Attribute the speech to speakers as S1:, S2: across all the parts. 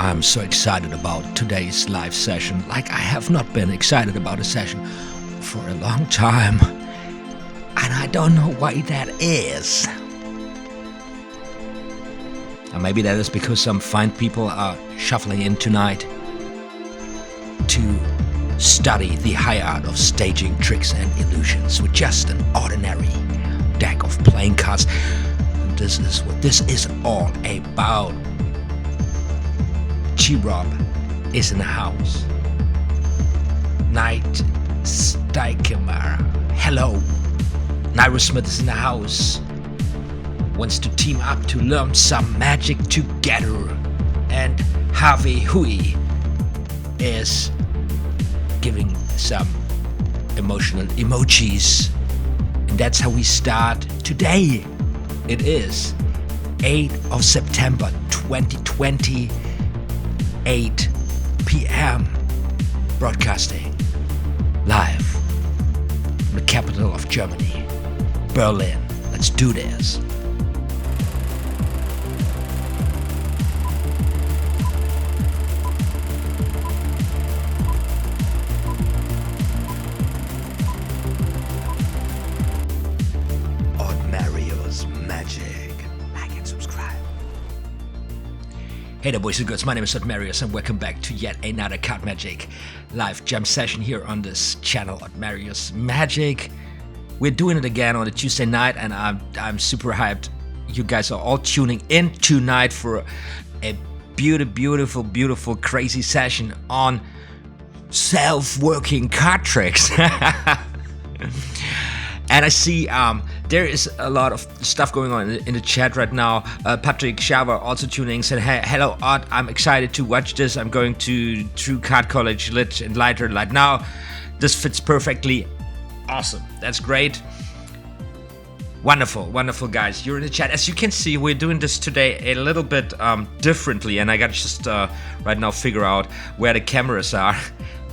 S1: I'm so excited about today's live session, like I have not been excited about a session for a long time. And I don't know why that is. And maybe that is because some fine people are shuffling in tonight to study the high art of staging tricks and illusions with just an ordinary deck of playing cards. And this is what this is all about. G-Rob is in the house. Night Steichemar. Hello. Nairo Smith is in the house. Wants to team up to learn some magic together. And Harvey Hui is giving some emotional emojis. And that's how we start today. It is 8th of September 2020, 8 p.m. broadcasting live from the capital of Germany, Berlin. Let's do this. OTHMARiUS Magic. Like and subscribe. Hey there, boys and girls, my name is OTHMARiUS and welcome back to yet another Card Magic live jam session here on this channel, OTHMARiUS Magic. We're doing it again on a Tuesday night and I'm super hyped. You guys are all tuning in tonight for a beautiful, crazy session on self-working card tricks. And I see there is a lot of stuff going on in the chat right now. Patrick Schauer also tuning in, said, hey, hello Art, I'm excited to watch this. I'm going to True Card College Lit and Lighter right now. This fits perfectly. Awesome, that's great. Wonderful guys, you're in the chat. As you can see, we're doing this today a little bit differently, and I gotta just right now figure out where the cameras are.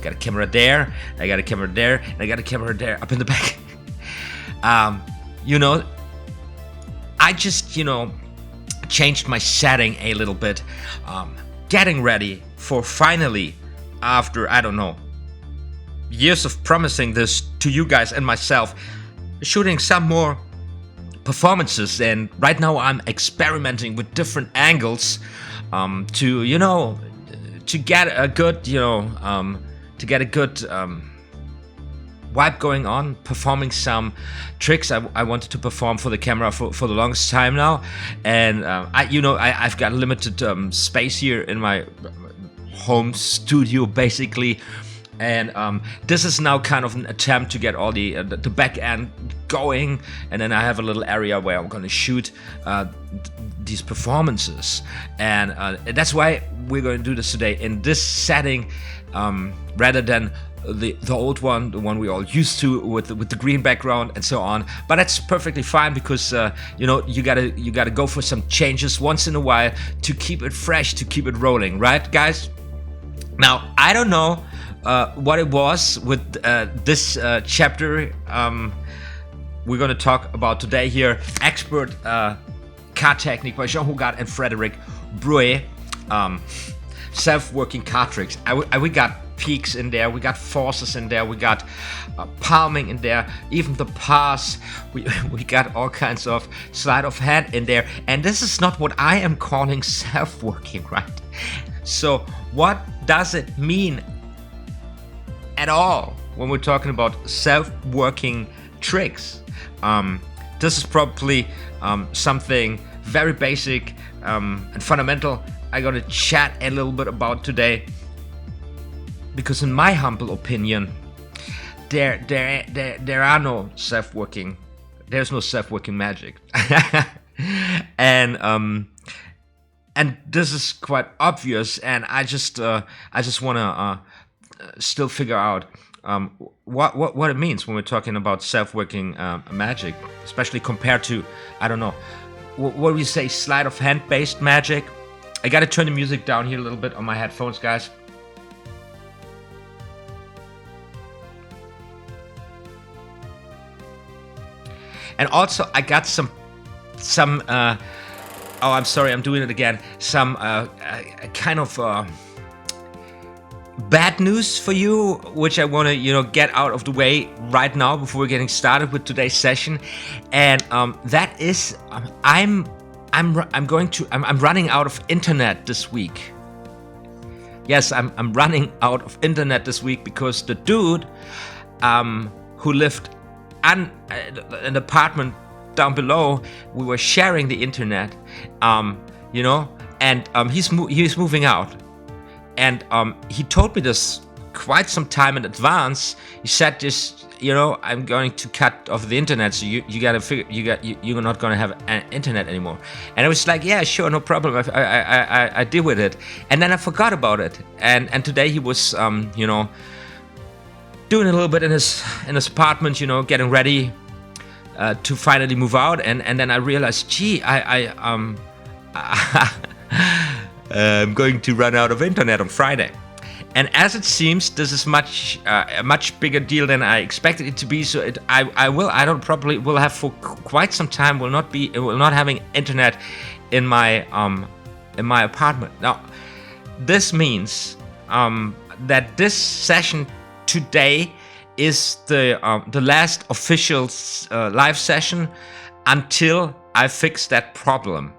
S1: Got a camera there, I got a camera there, and I got a camera there up in the back. I just, changed my setting a little bit, getting ready for finally, after, I don't know, years of promising this to you guys and myself, shooting some more performances. And right now I'm experimenting with different angles, to get a good, vibe going on, performing some tricks I wanted to perform for the camera for the longest time now. And I've got limited space here in my home studio basically, and this is now kind of an attempt to get all the back end going, and then I have a little area where I'm going to shoot these performances, and that's why we're going to do this today in this setting, rather than the old one, the one we all used to with the green background and so on. But that's perfectly fine because you gotta go for some changes once in a while to keep it fresh, to keep it rolling, right, guys? Now I don't know what it was with this chapter we're gonna talk about today here. Expert card technique by Hugard and Braue. Self-working card tricks. We got peaks in there, we got forces in there, we got palming in there, even the pass, we got all kinds of sleight of hand in there, and this is not what I am calling self-working, right? So what does it mean at all when we're talking about self-working tricks? This is probably something very basic and fundamental I'm gonna chat a little bit about today, because in my humble opinion, there are no self-working. There's no self-working magic, and this is quite obvious. And I just wanna still figure out what it means when we're talking about self-working magic, especially compared to, I don't know, what do we say, sleight of hand based magic. I gotta turn the music down here a little bit on my headphones, guys. And also, I got some oh, I'm sorry, I'm doing it again. Some kind of bad news for you, which I want to, get out of the way right now before we're getting started with today's session, and that is, I'm running out of internet this week. Yes, I'm running out of internet this week because the dude who lived in an apartment down below, we were sharing the internet, and he's moving out. And he told me this quite some time in advance. He said, "Just, I'm going to cut off the internet, so you gotta figure, you're not gonna have internet anymore." And I was like, "Yeah, sure, no problem. I deal with it." And then I forgot about it. And today he was, doing a little bit in his apartment, getting ready to finally move out. And then I realized, gee, I'm going to run out of internet on Friday. And as it seems, this is a much bigger deal than I expected it to be. So I will have for quite some time. Will not having internet in my apartment. Now, this means that this session today is the last official live session until I fix that problem.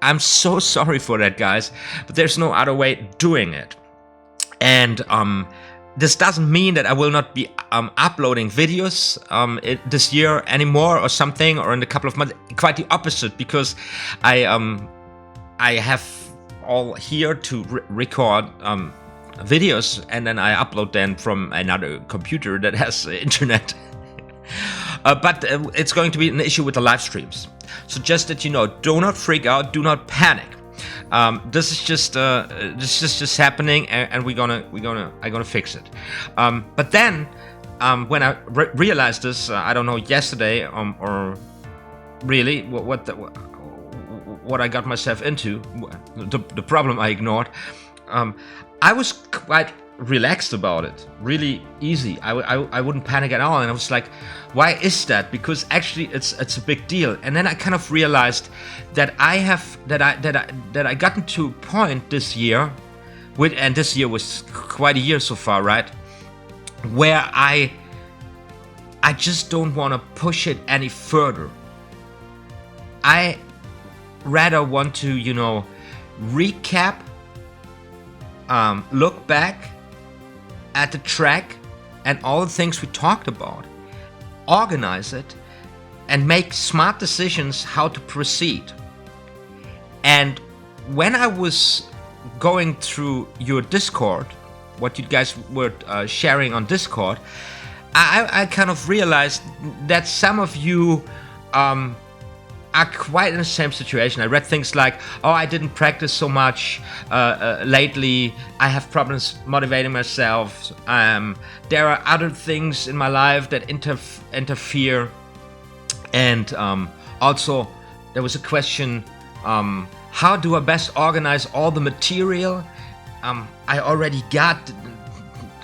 S1: I'm so sorry for that, guys, but there's no other way doing it. And this doesn't mean that I will not be uploading videos this year anymore or something, or in a couple of months. Quite the opposite, because I have all here to record videos, and then I upload them from another computer that has internet. But it's going to be an issue with the live streams. So just that you know, do not freak out, do not panic. This is just happening, and I'm gonna fix it. But then when I realized this, I don't know, yesterday or really what I got myself into, the problem I ignored. I was quite relaxed about it, really easy. I wouldn't panic at all, and I was like, why is that? Because actually it's a big deal. And then I kind of realized that I gotten to a point this year, and this year was quite a year so far, right? Where I just don't want to push it any further. I rather want to, recap, look back at the track and all the things we talked about, organize it, and make smart decisions how to proceed. And when I was going through your Discord, what you guys were sharing on Discord, I kind of realized that some of you are quite in the same situation. I read things like, "Oh, I didn't practice so much lately. I have problems motivating myself. There are other things in my life that interfere." And also, there was a question, how do I best organize all the material I already got?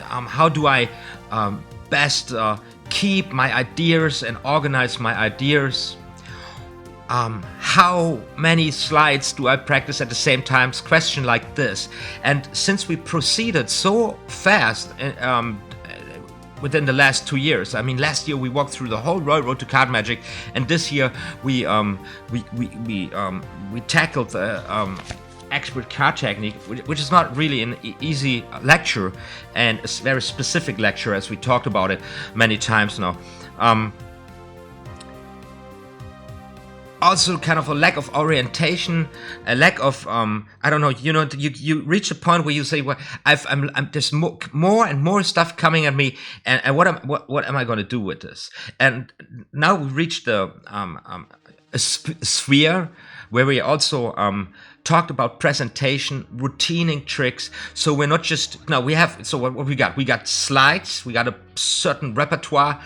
S1: How do I best keep my ideas and organize my ideas? How many slides do I practice at the same time? Question like this. And since we proceeded so fast within the last 2 years, I mean, last year we walked through the whole road to card magic, and this year we tackled the expert card technique, which is not really an easy lecture, and a very specific lecture, as we talked about it many times now. Also, kind of a lack of orientation, a lack of I don't know. You reach a point where you say, "Well, there's more and more stuff coming at me, and what am I going to do with this?" And now we reached the a sphere where we also talked about presentation, routining tricks. So we're not just what we got? We got slides. We got a certain repertoire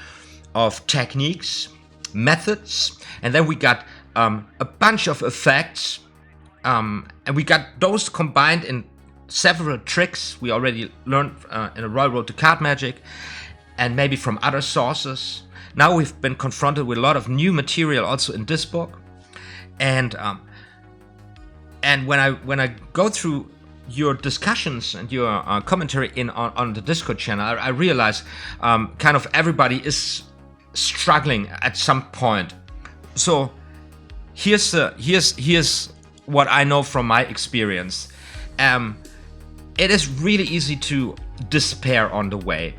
S1: of techniques, methods, and then we got a bunch of effects, and we got those combined in several tricks we already learned in a Royal Road to Card Magic, and maybe from other sources. Now we've been confronted with a lot of new material also in this book, and and when I go through your discussions and your commentary on the Discord channel, I realize kind of everybody is struggling at some point. So here's what I know from my experience. It is really easy to despair on the way.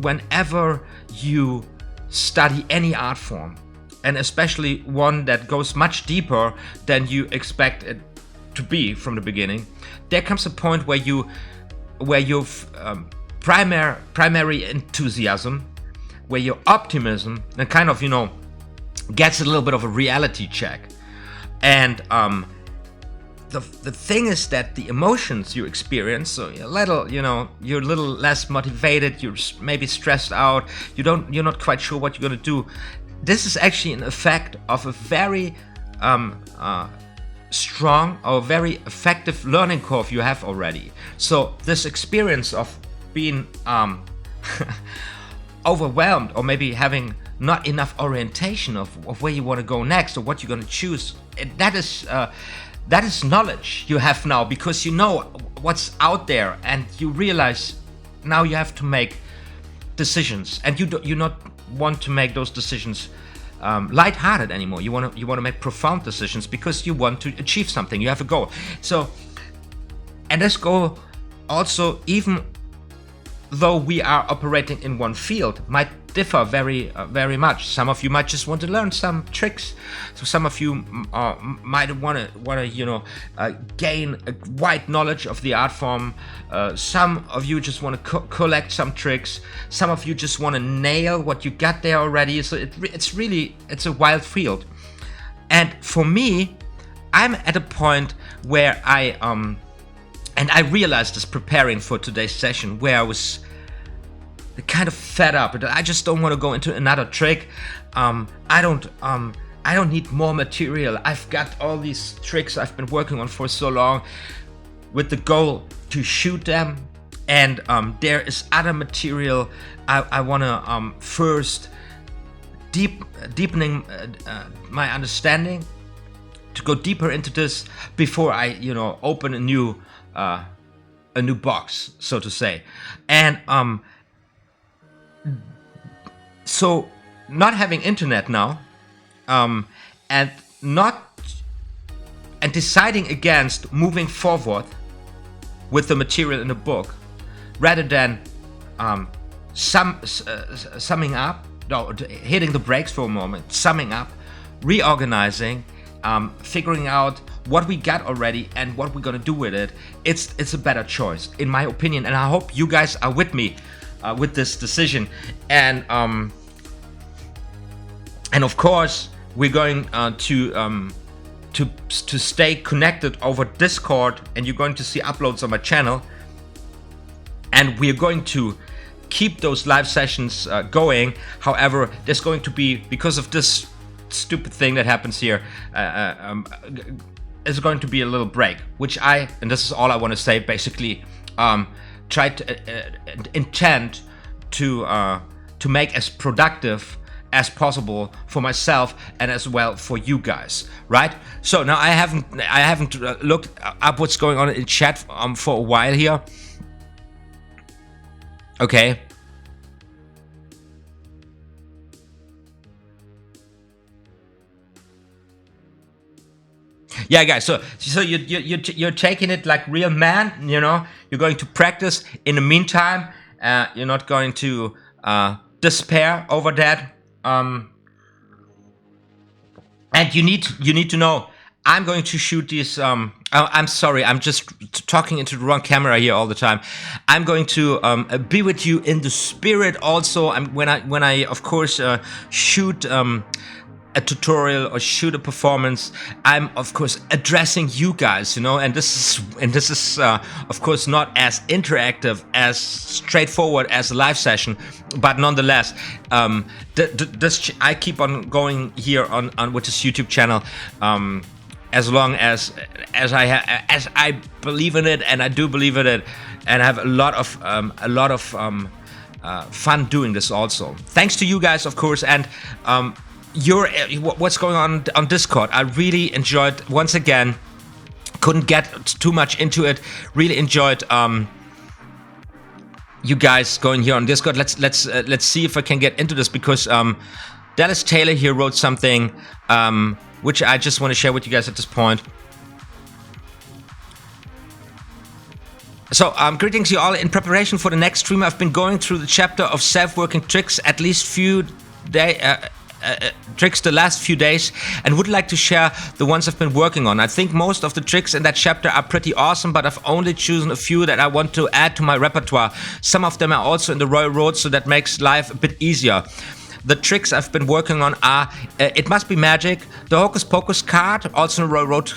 S1: Whenever you study any art form, and especially one that goes much deeper than you expect it to be from the beginning, there comes a point where your primary enthusiasm, where your optimism, and kind of, you know, gets a little bit of a reality check. And the thing is that the emotions you experience, so you're a little less motivated, you're maybe stressed out, you're not quite sure what you're gonna do. This is actually an effect of a very strong or very effective learning curve you have already. So this experience of being overwhelmed, or maybe having not enough orientation of where you want to go next or what you're going to choose, that is knowledge you have now, because you know what's out there, and you realize now you have to make decisions, and you not want to make those decisions lighthearted anymore. You want to make profound decisions because you want to achieve something. You have a goal. So, and this goal also, even though we are operating in one field, might differ very much. Some of you might just want to learn some tricks. So some of you might want to gain a wide knowledge of the art form. Some of you just want to collect some tricks. Some of you just want to nail what you got there already. So it's a wild field. And for me, I'm at a point where and I realized this preparing for today's session, where I was kind of fed up. I just don't want to go into another trick. I don't need more material. I've got all these tricks I've been working on for so long, with the goal to shoot them. And there is other material I want to first deepening my understanding, to go deeper into this before I open a new box, so to say. And so not having internet now, and deciding against moving forward with the material in the book, rather than summing up, hitting the brakes for a moment, summing up, reorganizing, figuring out what we got already and what we're gonna do with it, it's a better choice, in my opinion. And I hope you guys are with me with this decision. And of course, we're going to stay connected over Discord, and you're going to see uploads on my channel. And we're going to keep those live sessions going. However, there's going to be, because of this stupid thing that happens here, is going to be a little break, which and this is all I want to say, basically, try to intend to make as productive as possible for myself and as well for you guys, right? So now I haven't looked up what's going on in chat for a while here. Okay. Yeah, guys. So you're taking it like real man. You're going to practice. In the meantime, you're not going to despair over that. And you need to know, I'm going to shoot these. I'm sorry, I'm just talking into the wrong camera here all the time. I'm going to be with you in the spirit also. When I of course shoot a tutorial or shoot a performance, I'm of course addressing you guys, and this is of course not as interactive, as straightforward as a live session, but nonetheless, I keep on going here on with this YouTube channel, as long as I believe in it, and I do believe in it, and I have a lot of fun doing this also. Thanks to you guys, of course, and what's going on Discord. I really enjoyed, once again, couldn't get too much into it. Really enjoyed you guys going here on Discord. Let's see if I can get into this, because Dallas Taylor here wrote something which I just want to share with you guys at this point. So, greetings you all. In preparation for the next stream, I've been going through the chapter of self-working tricks at least tricks the last few days, and would like to share the ones I've been working on. I think most of the tricks in that chapter are pretty awesome, but I've only chosen a few that I want to add to my repertoire. Some of them are also in the Royal Road, so that makes life a bit easier. The tricks I've been working on are It Must Be Magic, the Hocus Pocus card, also in the Royal Road,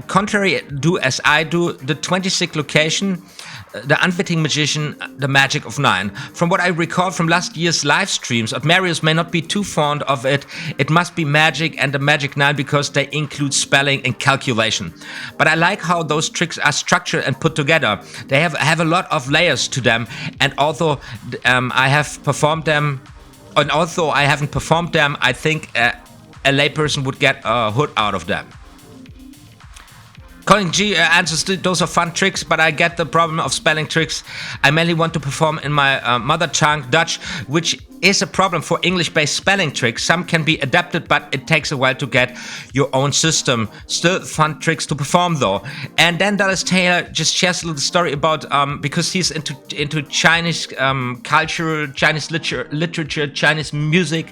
S1: Contrary, Do As I Do, the 26th location, the Unwitting Magician, the Magic of 9. From what I recall from last year's live streams, OTHMARiUS may not be too fond of it. It Must Be Magic and the Magic 9 because they include spelling and calculation. But I like how those tricks are structured and put together. They have a lot of layers to them, and although I have performed them, and although I haven't performed them, I think a layperson would get a hoot out of them. Colin G answers, those are fun tricks, but I get the problem of spelling tricks. I mainly want to perform in my mother tongue, Dutch, which is a problem for English-based spelling tricks. Some can be adapted, but it takes a while to get your own system. Still fun tricks to perform though. And then Dallas Taylor just shares a little story about, because he's into Chinese culture, Chinese literature, Chinese music.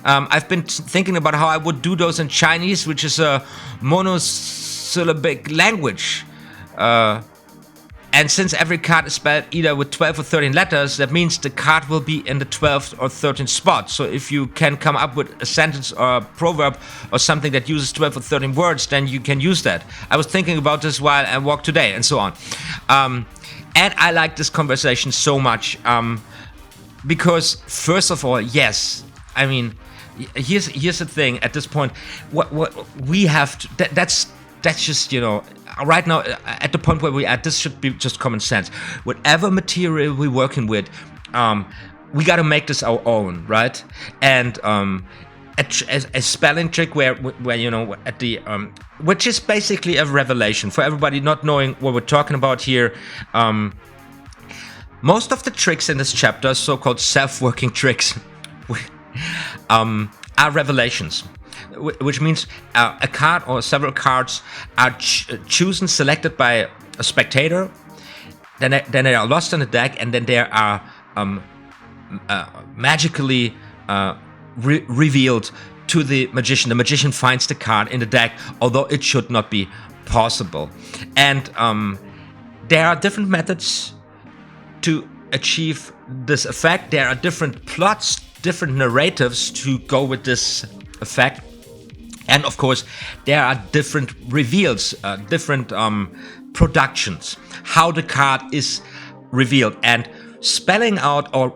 S1: I've been thinking about how I would do those in Chinese, which is a monosyllabic language. And since every card is spelled either with 12 or 13 letters, that means the card will be in the 12th or 13th spot. So if you can come up with a sentence or a proverb or something that uses 12 or 13 words, then you can use that. I was thinking about this while I walked today and so on. And I like this conversation so much because, first of all, yes, I mean, here's the thing. At this point, what we have to, that's just, you know, right now at the point where we're at, this should be just common sense. Whatever material we're working with, we got to make this our own, right? And a spelling trick where you know, at the which is basically a revelation for everybody not knowing what we're talking about here. Most of the tricks in this chapter, so-called self-working tricks, are revelations, which means a card or several cards are chosen, selected by a spectator, then they are lost in the deck, and then they are magically revealed to the magician. The magician finds the card in the deck, although it should not be possible. And there are different methods to achieve this effect. There are different plots, different narratives to go with this effect, and of course there are different reveals, different productions, how the card is revealed, and spelling out, or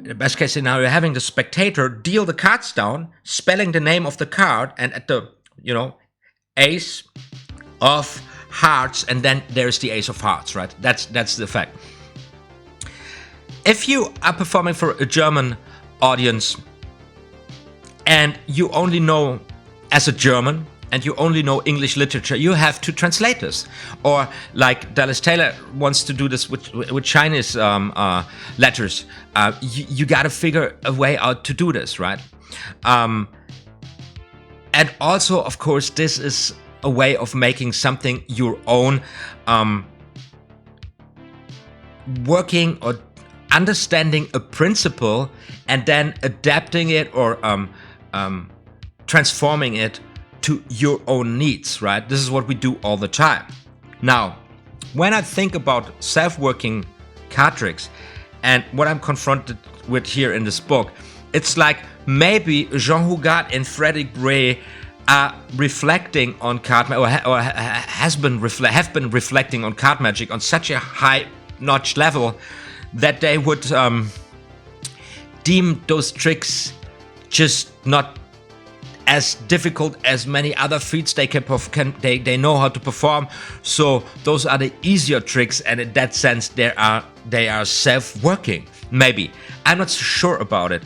S1: the best case scenario, having the spectator deal the cards down, spelling the name of the card, and at the, you know, ace of hearts, and then there's the ace of hearts, right? That's the effect. If you are performing for a German audience and you only know as a German and you only know English literature, you have to translate this. Or like Dallas Taylor wants to do this with Chinese letters. You got to figure a way out to do this, right? And also, of course, this is a way of making something your own, working or understanding a principle and then adapting it or transforming it to your own needs, right? This is what we do all the time. Now, when I think about self-working card tricks and what I'm confronted with here in this book, it's like maybe Jean Hugard and Frederick Braue are reflecting on card magic, or have been reflecting on card magic on such a high-notch level that they would deem those tricks just not as difficult as many other feats they they know how to perform. So those are the easier tricks, and in that sense they are self-working. Maybe, I'm not so sure about it.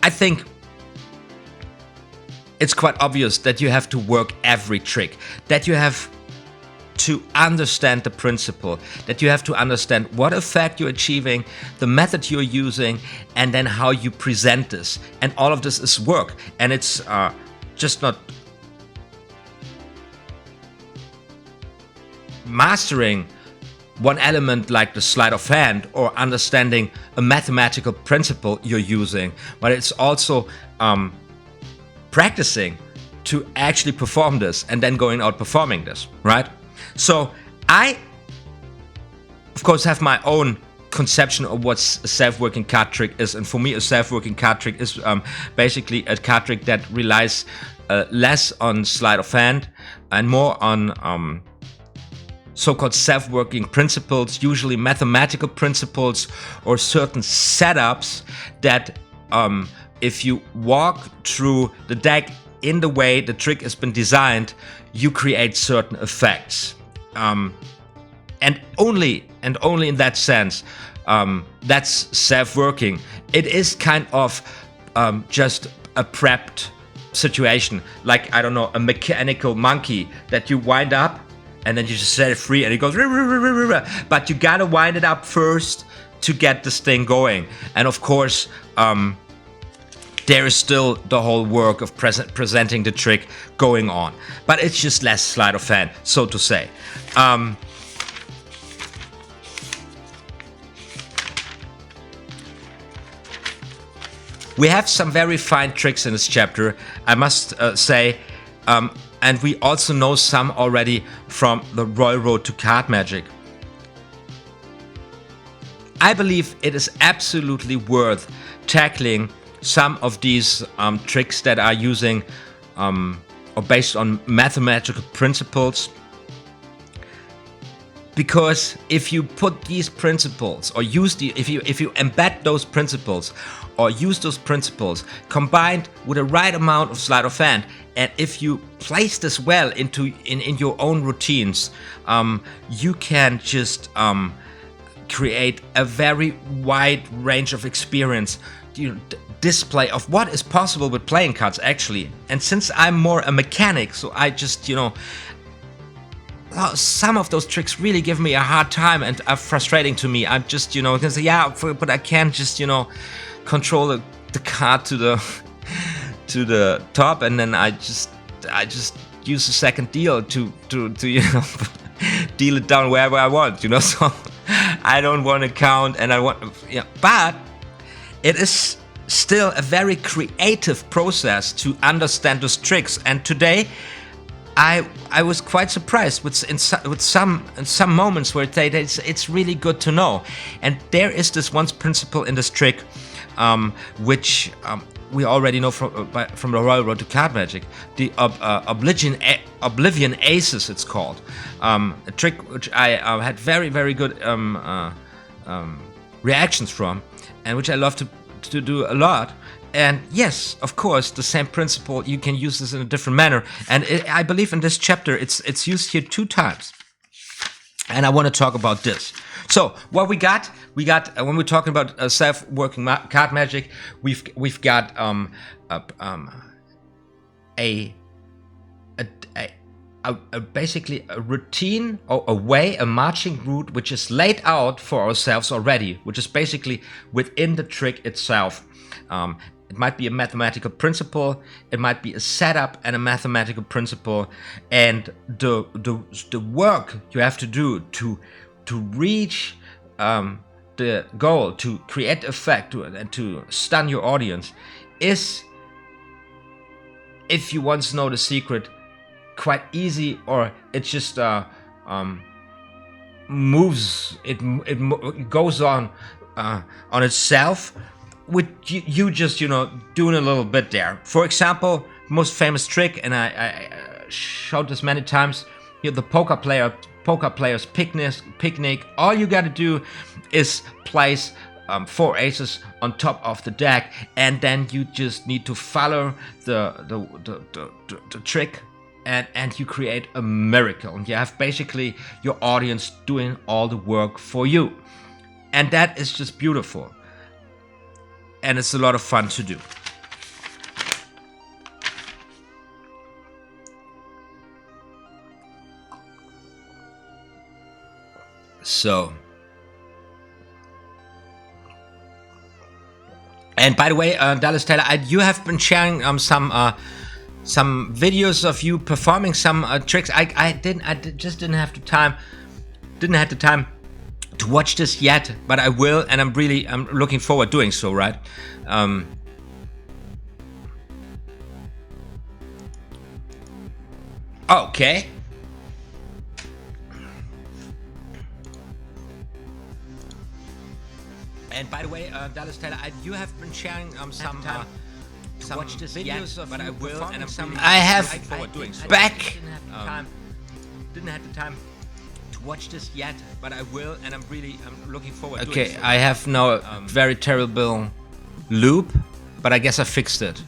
S1: I think it's quite obvious that you have to work every trick, that you have to understand the principle, that you have to understand what effect you're achieving, the method you're using, and then how you present this. And all of this is work, and it's just not mastering one element like the sleight of hand or understanding a mathematical principle you're using, but it's also practicing to actually perform this and then going out performing this, right? So I, of course, have my own conception of what a self-working card trick is, and for me a self-working card trick is basically a card trick that relies less on sleight of hand and more on so-called self-working principles, usually mathematical principles or certain setups that if you walk through the deck in the way the trick has been designed, you create certain effects. And only in that sense, that's self-working. It is kind of just a prepped situation, like, I don't know, a mechanical monkey that you wind up and then you just set it free and it goes, but you gotta wind it up first to get this thing going. And of course, there is still the whole work of presenting the trick going on, but it's just less sleight of hand, so to say. We have some very fine tricks in this chapter, I must say, and we also know some already from the Royal Road to Card Magic. I believe it is absolutely worth tackling some of these tricks that are using or based on mathematical principles, because if you put these principles or use if you embed those principles or use those principles combined with the right amount of sleight of hand, and if you place this well in your own routines, you can just create a very wide range of experience, display of what is possible with playing cards actually. And since I'm more a mechanic, so I just, some of those tricks really give me a hard time and are frustrating to me. I'm just, can say, yeah, but I can't just, control the card to the top, and then I just use a second deal to deal it down wherever I want, so I don't want to count, and I want, but it is still a very creative process to understand those tricks. And today I was quite surprised with some moments where it's really good to know. And there is this one principle in this trick which we already know from the Royal Road to Card Magic, the Oblivion Aces, it's called, a trick which I had very, very good reactions from, and which I love to do a lot. And yes, of course, the same principle, you can use this in a different manner, and I believe in this chapter it's used here 2 times, and I want to talk about this. So what we got when we're talking about self-working card magic, we've got basically a routine or a marching route which is laid out for ourselves already, which is basically within the trick itself. It might be a mathematical principle, it might be a setup and a mathematical principle, and the work you have to do to reach the goal, to create effect and to stun your audience, is, if you want to know the secret, quite easy, or it just moves, it goes on itself, with you just doing a little bit there. For example, most famous trick, and I showed this many times, the poker player's picnic. All you gotta do is place 4 aces on top of the deck, and then you just need to follow the trick, and you create a miracle. And you have basically your audience doing all the work for you, and that is just beautiful, and it's a lot of fun to do. So, and by the way, Dallas Taylor, you have been sharing some videos of you performing some tricks. I just didn't have the time. Didn't have the time to watch this yet, but I will, and I'm looking forward doing so. Right. Okay. And by the way, Dallas Taylor, you have been sharing some watch this videos of, but I will, and I have back. Didn't have the time to watch this yet, but I will, and I'm looking forward. Okay, so. I have now a very terrible loop, but I guess I fixed it.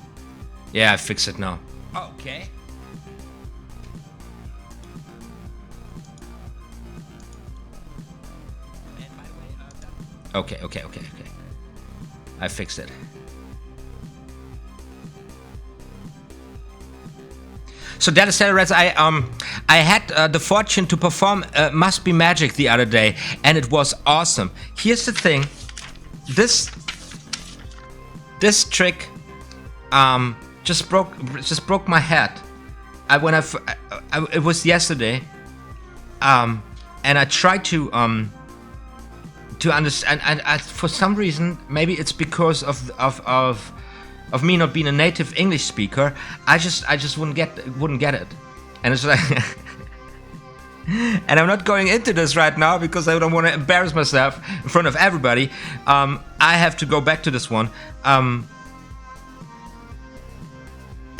S1: Yeah, I fixed it now. Okay. Okay. I fixed it. So Dallas Taylor, I had the fortune to perform Must Be Magic the other day, and it was awesome. Here's the thing. This trick just broke my head. It was yesterday, and I tried to understand, and for some reason, maybe it's because of me not being a native English speaker, I just wouldn't get it, and it's like, and I'm not going into this right now because I don't want to embarrass myself in front of everybody. I have to go back to this one.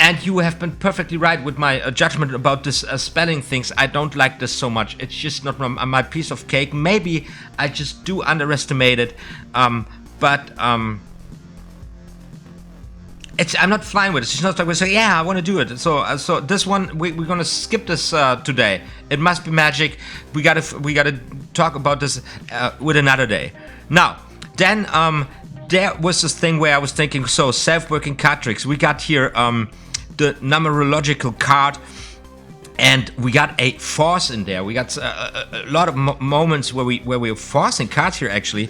S1: And you have been perfectly right with my judgment about this spelling things. I don't like this so much. It's just not my piece of cake. Maybe I just do underestimate it. But I'm not flying with it. It's not like we say, yeah, I want to do it. So this one we're gonna skip this today. It must be magic. We gotta talk about this with another day. Now then, there was this thing where I was thinking. So self-working card tricks. We got here the numerological card, and we got a force in there. We got a lot of moments where we're forcing cards here actually,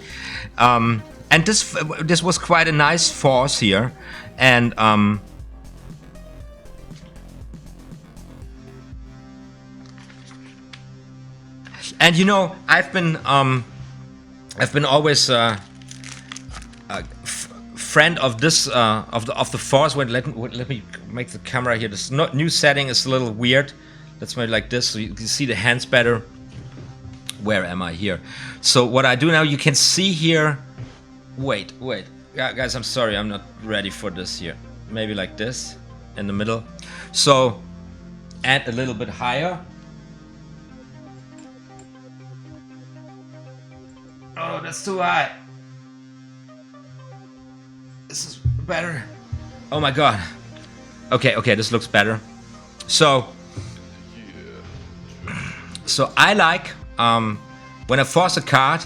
S1: and this was quite a nice force here, and you know, I've been always friend of this of the force. Let me make the camera here. This new setting is a little weird. Let's make it like this so you can see the hands better. Where am I here? So what I do now, you can see here. Wait, guys, I'm sorry, I'm not ready for this here. Maybe like this in the middle. So and a little bit higher. Oh, that's too high. This is better. Oh my god. Okay, this looks better. So I like when I force a card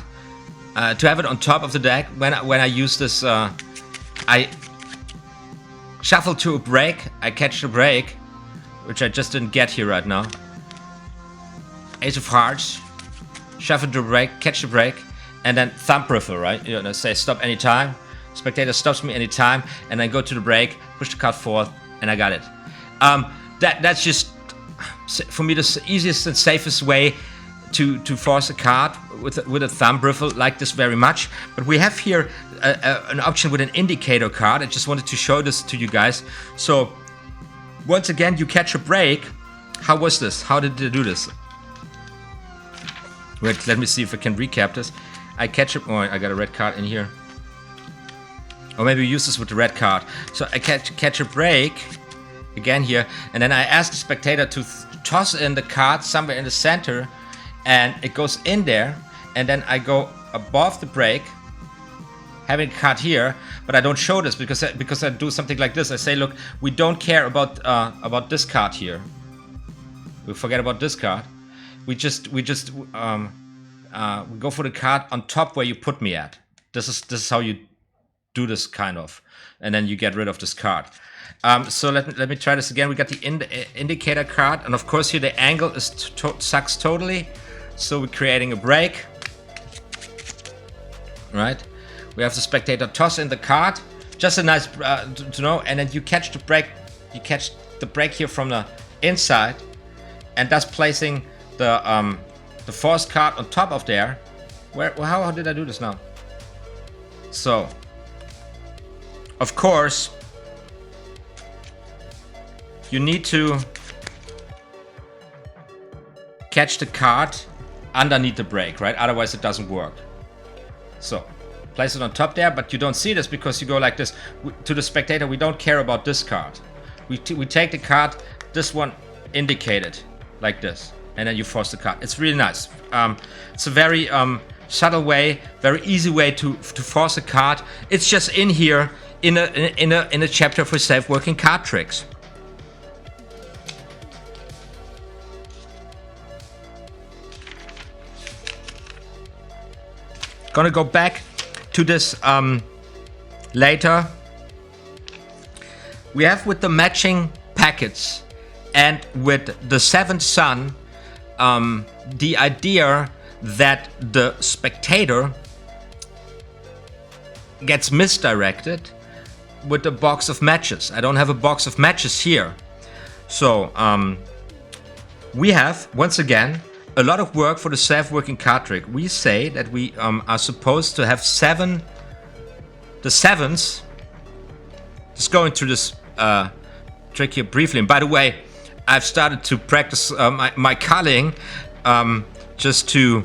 S1: to have it on top of the deck. When I use this, I shuffle to a break. I catch the break, which I just didn't get here right now. Ace of Hearts, shuffle to a break, catch the break, and then thumb riffle, right? You know, say stop anytime. Spectator stops me anytime, and I go to the break, push the card forth, and I got it. That's just, for me, the easiest and safest way to force a card with a thumb riffle like this very much. But we have here an option with an indicator card. I just wanted to show this to you guys. So once again, you catch a break. How was this? How did they do this? Wait, let me see if I can recap this. I catch it. Oh, I got a red card in here. Or maybe we use this with the red card. So I catch a break again here, and then I ask the spectator to toss in the card somewhere in the center, and it goes in there, and then I go above the break, having a card here, but I don't show this because I do something like this. I say, look, we don't care about this card here. We forget about this card. We go for the card on top where you put me at. This is how you do this kind of, and then you get rid of this card. So let me try this again. We got the indicator card, and of course here the angle is sucks totally. So we're creating a break. right? We have the spectator toss in the card, just a nice to know, and then you catch the break. You catch the break here from the inside, and thus placing the forced card on top of there. How did I do this now? So, of course, you need to catch the card underneath the break, right? Otherwise it doesn't work. So, place it on top there, but you don't see this because you go like this. To the spectator, we don't care about this card. We take the card, this one indicated, like this, and then you force the card. It's really nice. It's a very subtle way, very easy way to force a card. It's just in here in a chapter for self-working card tricks. Gonna go back to this later. We have with the matching packets and with the seventh sun the idea that the spectator gets misdirected with the box of matches. I don't have a box of matches here. So we have, once again, a lot of work for the self-working card trick. We say that we are supposed to have the sevens. Just going through this trick here briefly. And by the way, I've started to practice my culling just to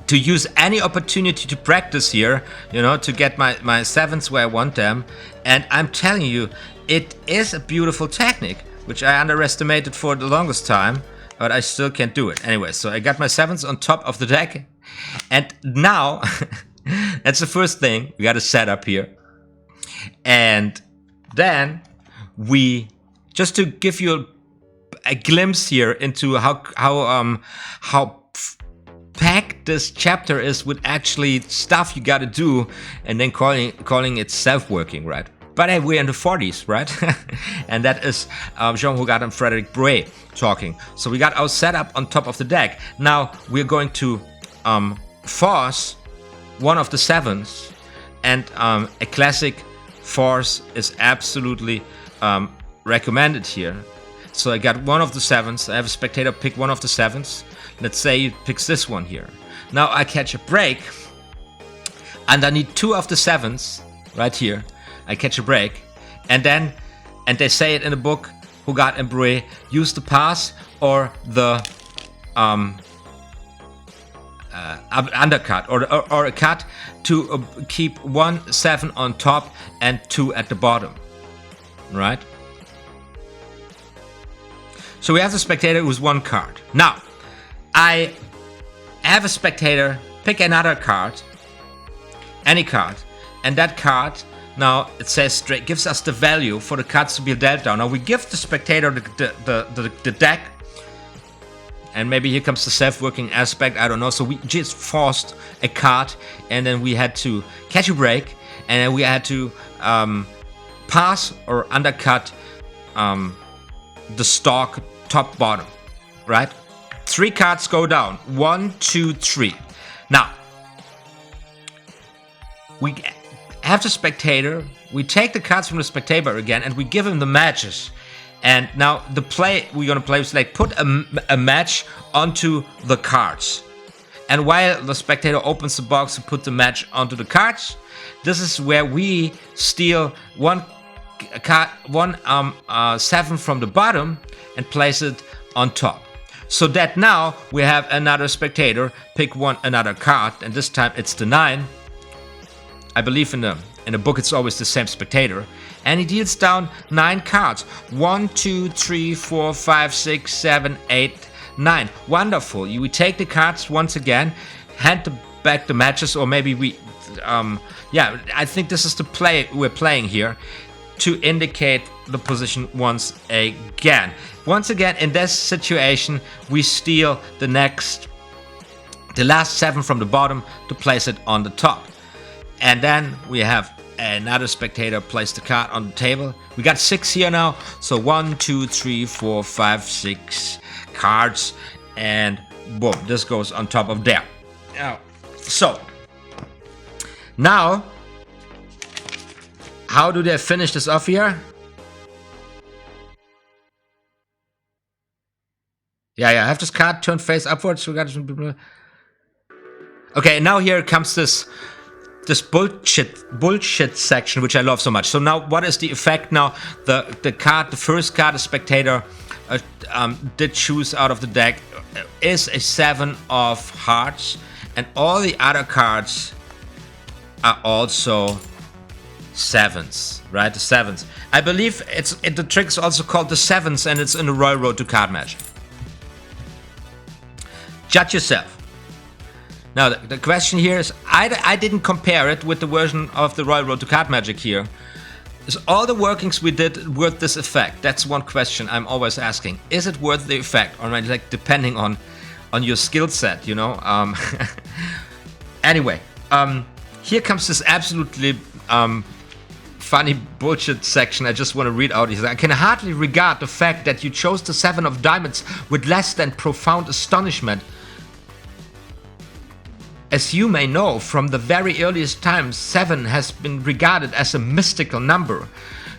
S1: use any opportunity to practice here, you know, to get my sevens where I want them. And I'm telling you, it is a beautiful technique, which I underestimated for the longest time, but I still can't do it. Anyway, so I got my sevens on top of the deck, and now that's the first thing we got to set up here. And then we, just to give you a glimpse here into how packed this chapter is with actually stuff you got to do, and then calling it self-working, right? But hey, we're in the 40s, right? And that is Hugard and Braue talking. So we got our setup on top of the deck. Now we're going to force one of the sevens, and a classic force is absolutely recommended here. So I got one of the sevens. I have a spectator pick one of the sevens. Let's say he picks this one here. Now I catch a break, and I need two of the sevens right here. I catch a break, and they say it in the book, Hugard and Braue, use the pass or the undercut or a cut to keep 1 7 on top and 2 at the bottom, right? So we have the spectator who's one card. Now, I have a spectator pick another card, any card, and that card, now it says straight, gives us the value for the cards to be dealt down. Now we give the spectator the deck, and maybe here comes the self-working aspect, I don't know. So we just forced a card, and then we had to catch a break, and then we had to pass or undercut the stock top bottom, right? 3 cards go down, 1, 2, 3. Now we have the spectator, we take the cards from the spectator again, and we give him the matches. And now the play we're gonna play is like put a match onto the cards. And while the spectator opens the box to put the match onto the cards, this is where we steal one 7 from the bottom and place it on top. So that now we have another spectator pick another card, and this time it's the 9. I believe in the book it's always the same spectator, and he deals down 9 cards. 1, 2, 3, 4, 5, 6, 7, 8, 9. Wonderful. We take the cards once again, hand back the matches, or maybe we, yeah, I think this is the play we're playing here to indicate the position once again. Once again, in this situation, we steal the last 7 from the bottom to place it on the top. And then we have another spectator place the card on the table. We got 6 here now. So 1, 2, 3, 4, 5, 6 cards. And boom, this goes on top of there. Now, so Now, how do they finish this off here? Yeah, I have this card turned face upwards. Okay, now here comes this bullshit section, which I love so much. So now, what is the effect now? The first card, the spectator did choose out of the deck, is a 7 of hearts, and all the other cards are also 7s, right? The 7s. I believe the trick is also called the 7s, and it's in the Royal Road to Card Magic. Judge yourself. Now, the question here is, I didn't compare it with the version of the Royal Road to Card Magic here. Is all the workings we did worth this effect? That's one question I'm always asking. Is it worth the effect? Or like depending on your skill set, you know? Anyway, here comes this absolutely funny bullshit section I just want to read out. He says, I can hardly regard the fact that you chose the 7 of diamonds with less than profound astonishment. As you may know, from the very earliest times, 7 has been regarded as a mystical number.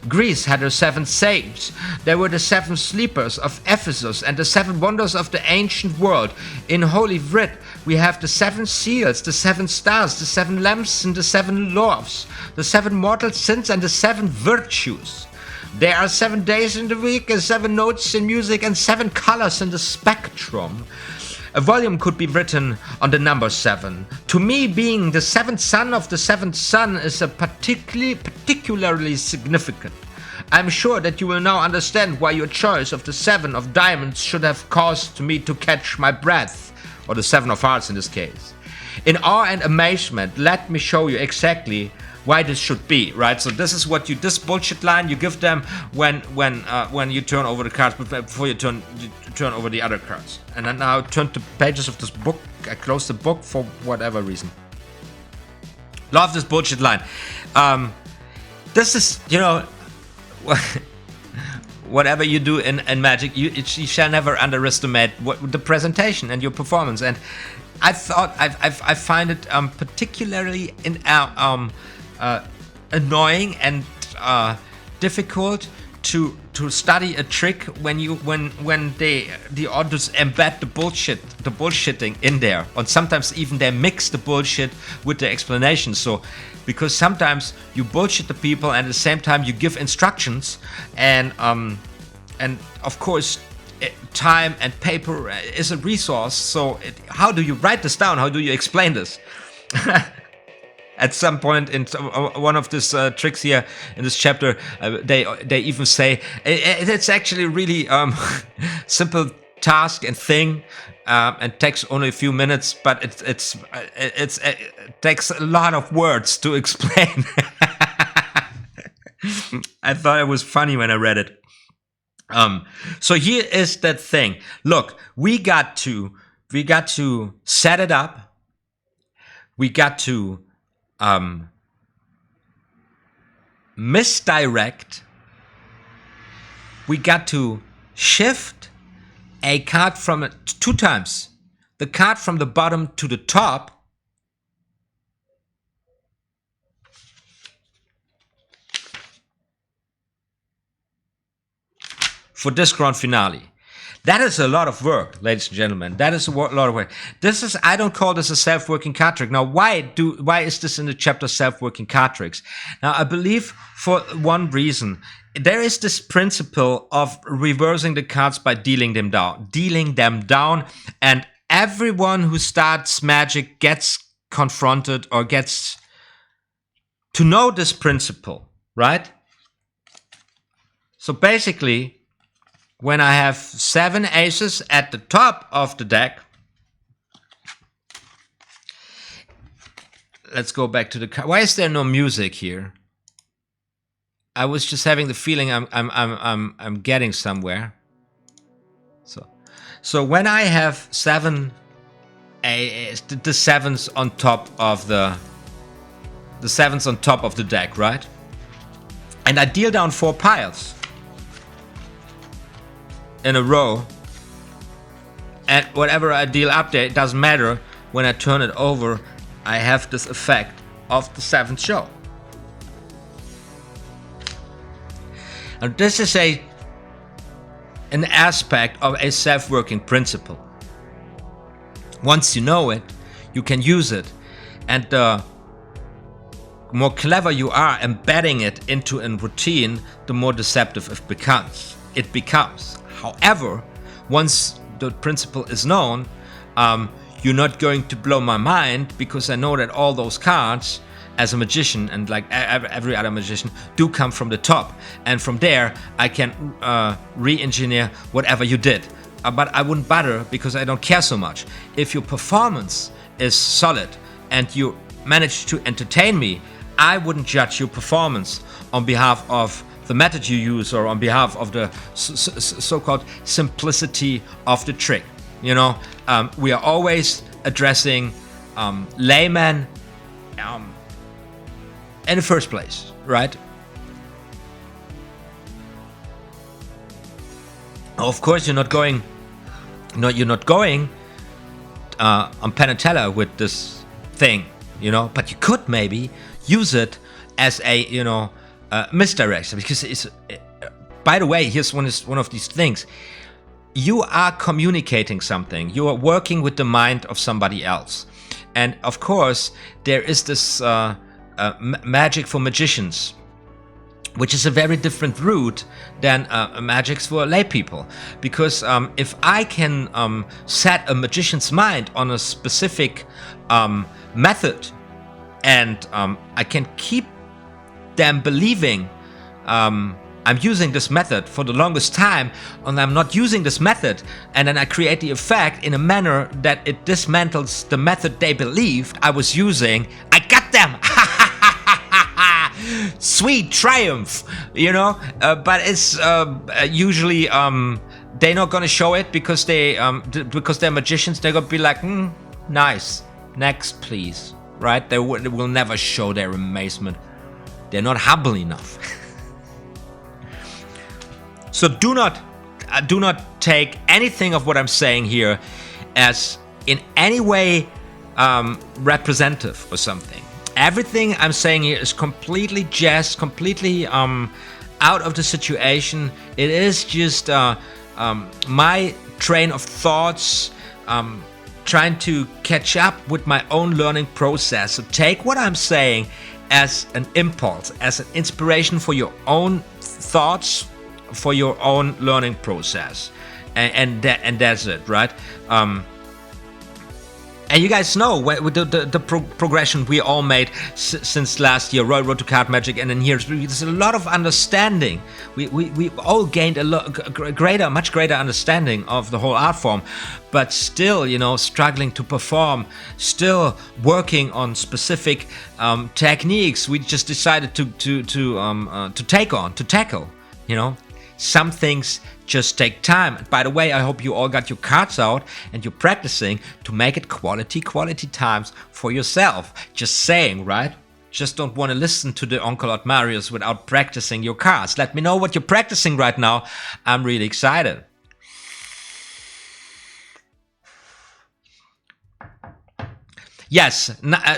S1: Greece had her 7 saints. There were the 7 sleepers of Ephesus and the 7 wonders of the ancient world. In Holy Writ, we have the 7 seals, the 7 stars, the 7 lamps and the 7 loaves, the 7 mortal sins and the 7 virtues. There are 7 days in the week, and 7 notes in music, and 7 colors in the spectrum. A volume could be written on the number 7. To me, being the 7th son of the 7th son is a particularly significant. I'm sure that you will now understand why your choice of the 7 of diamonds should have caused me to catch my breath, or the 7 of hearts in this case. In awe and amazement, let me show you exactly why this should be, right? So this is what this bullshit line you give them when you turn over the cards, before you turn over the other cards. And then now turn to pages of this book. I close the book for whatever reason. Love this bullshit line. This is, you know, whatever you do in Magic, you shall never underestimate the presentation and your performance. And I thought I find it particularly annoying and difficult to study a trick when the authors embed the bullshitting in there, and sometimes even they mix the bullshit with the explanation. So because sometimes you bullshit the people and at the same time you give instructions, and of course time and paper is a resource. So how do you write this down? How do you explain this? At some point in one of these tricks here in this chapter, they even say it's actually really simple task and thing, and takes only a few minutes, but it takes a lot of words to explain. I thought it was funny when I read it. So here is that thing. Look, we got to set it up. We got to misdirect. We got to shift a card from 2 times. The card from the bottom to the top. For this grand finale. That is a lot of work, ladies and gentlemen. That is a lot of work. I don't call this a self-working card trick. Now, why is this in the chapter self-working card tricks? Now, I believe for one reason. There is this principle of reversing the cards by dealing them down. And everyone who starts Magic gets confronted or gets to know this principle, right? So basically, when I have 7 aces at the top of the deck, let's go back to the card. Why is there no music here? I was just having the feeling I'm getting somewhere. So when I have 7 the 7s on top of the 7s on top of the deck, right? And I deal down 4 piles in a row, and whatever I deal up there, it doesn't matter. When I turn it over, I have this effect of the 7th show. And this is an aspect of a self-working principle. Once you know it, you can use it, and the more clever you are embedding it into a routine, the more deceptive it becomes. However, once the principle is known, you're not going to blow my mind, because I know that all those cards, as a magician and like every other magician, do come from the top, and from there I can re-engineer whatever you did. But I wouldn't bother, because I don't care so much. If your performance is solid and you manage to entertain me, I wouldn't judge your performance on behalf of the method you use or on behalf of the so-called simplicity of the trick. You know, we are always addressing laymen in the first place, right? Of course, you're not going on Penn and Teller with this thing, you know, but you could maybe use it as a, you know, misdirection, because it's. By the way, here's one of these things. You are communicating something. You are working with the mind of somebody else, and of course, there is this magic for magicians, which is a very different route than magics for lay people. Because if I can set a magician's mind on a specific method, and I can keep them believing I'm using this method for the longest time, and I'm not using this method, and then I create the effect in a manner that it dismantles the method they believed I was using, I got them! Sweet triumph, you know. But it's usually they're not gonna show it, because because they're magicians. They're gonna be like, nice, next please, right? They will never show their amazement. They're not humble enough. So do not take anything of what I'm saying here as in any way representative or something. Everything I'm saying here is completely jest, completely out of the situation. It is just my train of thoughts, trying to catch up with my own learning process. So take what I'm saying as an impulse, as an inspiration for your own thoughts, for your own learning process, and that's it, right? And you guys know with the progression we all made since last year, Royal Road to Card Magic, and then here there's a lot of understanding. We all gained much greater understanding of the whole art form, but still, you know, struggling to perform, still working on specific techniques. We just decided to tackle, you know. Some things just take time. By the way, I hope you all got your cards out and you're practicing to make it quality times for yourself. Just saying, right? Just don't want to listen to the Uncle OTHMARiUS without practicing your cards. Let me know what you're practicing right now. I'm really excited. Yes,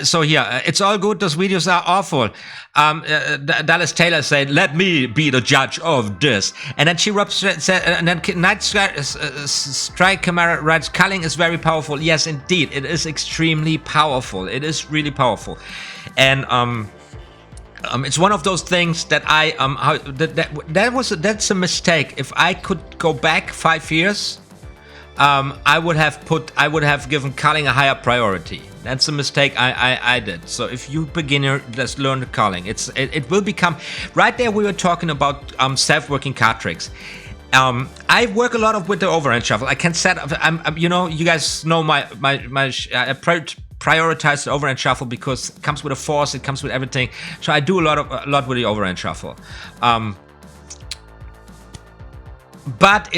S1: so here, it's all good, those videos are awful. Dallas Taylor said, let me be the judge of this. And then she said, and then Night Strike Camera writes, culling is very powerful. Yes, indeed, it is extremely powerful. It is really powerful. And it's one of those things that that's a mistake. If I could go back 5 years, I would have given culling a higher priority. That's a mistake I did. So if you beginner, just learn the culling. It will become, right there we were talking about self-working card tricks. I work a lot with the overhand shuffle. I can set up, you know, you guys know I prioritize the overhand shuffle because it comes with a force, it comes with everything. So I do a lot with the overhand shuffle. But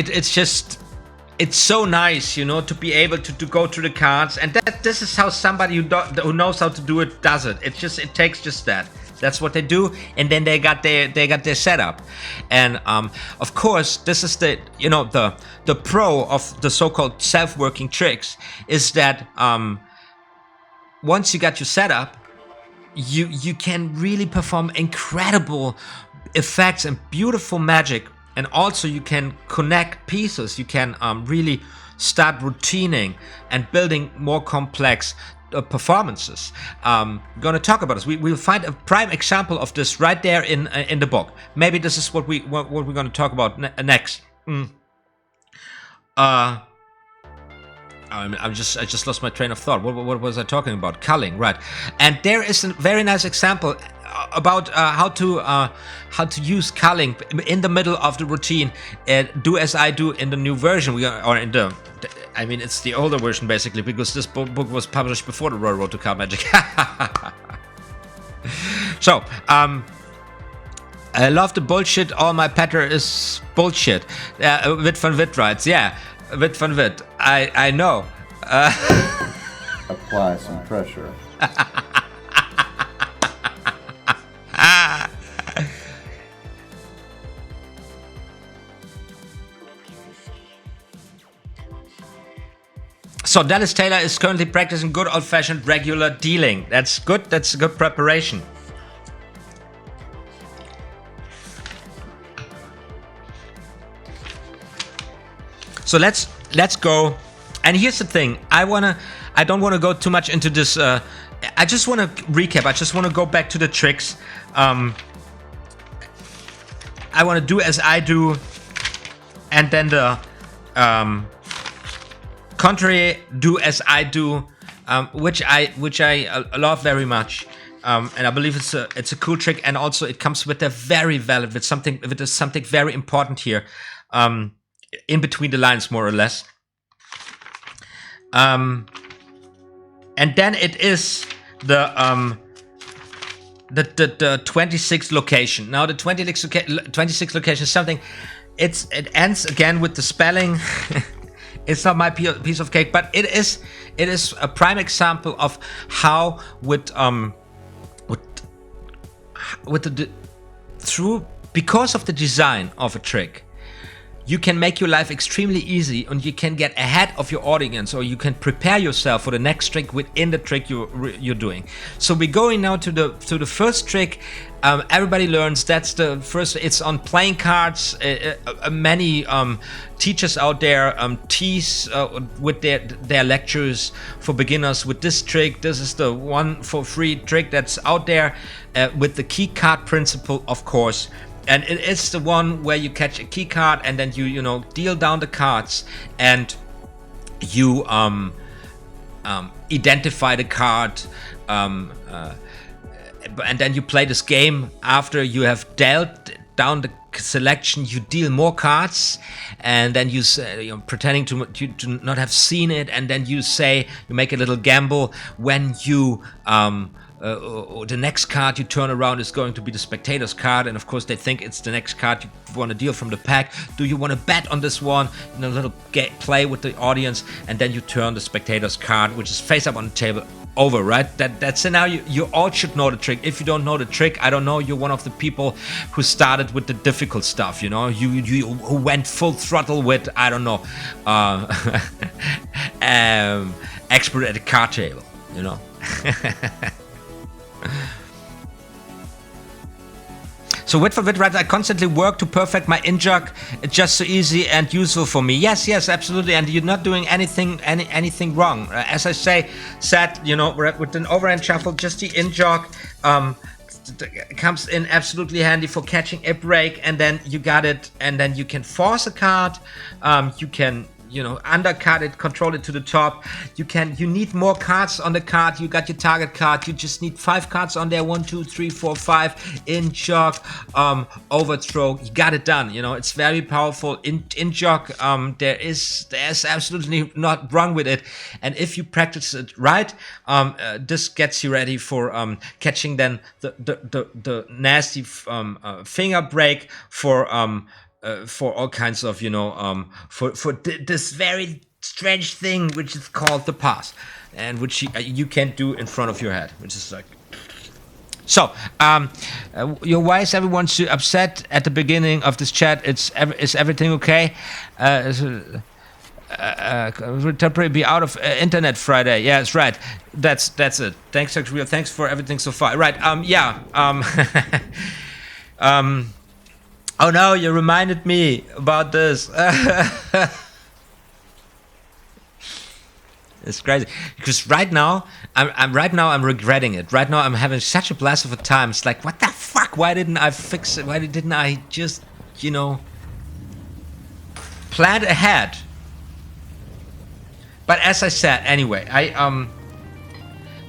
S1: it's so nice, you know, to be able to go through the cards, and this is how somebody who knows how to do it does it. It takes just that. That's what they do, and then they got their setup. And of course, this is the pro of the so-called self-working tricks is that once you got your setup, you can really perform incredible effects and beautiful magic, and also you can connect pieces. You can really start routining and building more complex performances. We're going to talk about this. We'll find a prime example of this right there in the book. Maybe this is what we're going to talk about next. I just lost my train of thought. What was I talking about? Culling, right? And there is a very nice example about how to use culling in the middle of the routine. Do as I do in the new version. I mean, it's the older version basically, because this book was published before the Road to Card Magic. So, I love the bullshit. All my patter is bullshit. Wit van Wit writes, yeah. Wit van Wit, I know.
S2: Apply some pressure.
S1: So Dallas Taylor is currently practicing good old-fashioned regular dealing. That's good. That's a good preparation. So let's go. And here's the thing. I don't want to go too much into this. I just want to recap. I just want to go back to the tricks. I want to do as I do, and then the contrary, do as I do, which I love very much. And I believe it's a cool trick, and also it comes with a very valid, with something very important here. In between the lines, more or less. And then it is the 26th location. Now the 26th location is something. It ends again with the spelling. It's not my piece of cake, but it is a prime example of how because of the design of a trick, you can make your life extremely easy, and you can get ahead of your audience, or you can prepare yourself for the next trick within the trick you're doing. So we're going now to the first trick. Everybody learns. That's the first. It's on playing cards. Many teachers out there tease with their lectures for beginners with this trick. This is the one for free trick that's out there with the key card principle, of course. And it is the one where you catch a key card, and then you deal down the cards, and you identify the card, and then you play this game. After you have dealt down the selection, you deal more cards, and then you pretending to not have seen it, and then you make a little gamble when you the next card you turn around is going to be the spectator's card, and of course they think it's the next card you want to deal from the pack. Do you want to bet on this one? A little play with the audience, and then you turn the spectator's card, which is face up on the table, over, right? That's it. Now you all should know the trick. If you don't know the trick, I don't know, you're one of the people who started with the difficult stuff, you who went full throttle with, I don't know, expert at the card table, So Wit for Wit writes, I constantly work to perfect my in-jog. It's just so easy and useful for me. Yes, absolutely. And you're not doing anything wrong. As I said, with an overhand shuffle, just the in-jog comes in absolutely handy for catching a break, and then you got it, and then you can force a card. You can undercut it, control it to the top. You need more cards on the card. You got your target card. You just need 5 cards on there. 1, 2, 3, 4, 5. In jog, overthrow. You got it done. It's very powerful. In jog, there's absolutely not wrong with it. And if you practice it right, this gets you ready for catching then the nasty finger break for all kinds of for this very strange thing which is called the pass, and which you can't do in front of your head, which is like so. Why is everyone so upset at the beginning of this chat? Is everything okay? Will temporarily be out of internet Friday. Yeah, that's right. That's it. Thanks, Dr. Real. Thanks for everything so far. Right. Yeah. Oh no, you reminded me about this. It's crazy because right now I'm regretting it. Right now I'm having such a blast of a time. It's like, what the fuck? Why didn't I fix it? Why didn't I just, plan ahead? But as I said, anyway,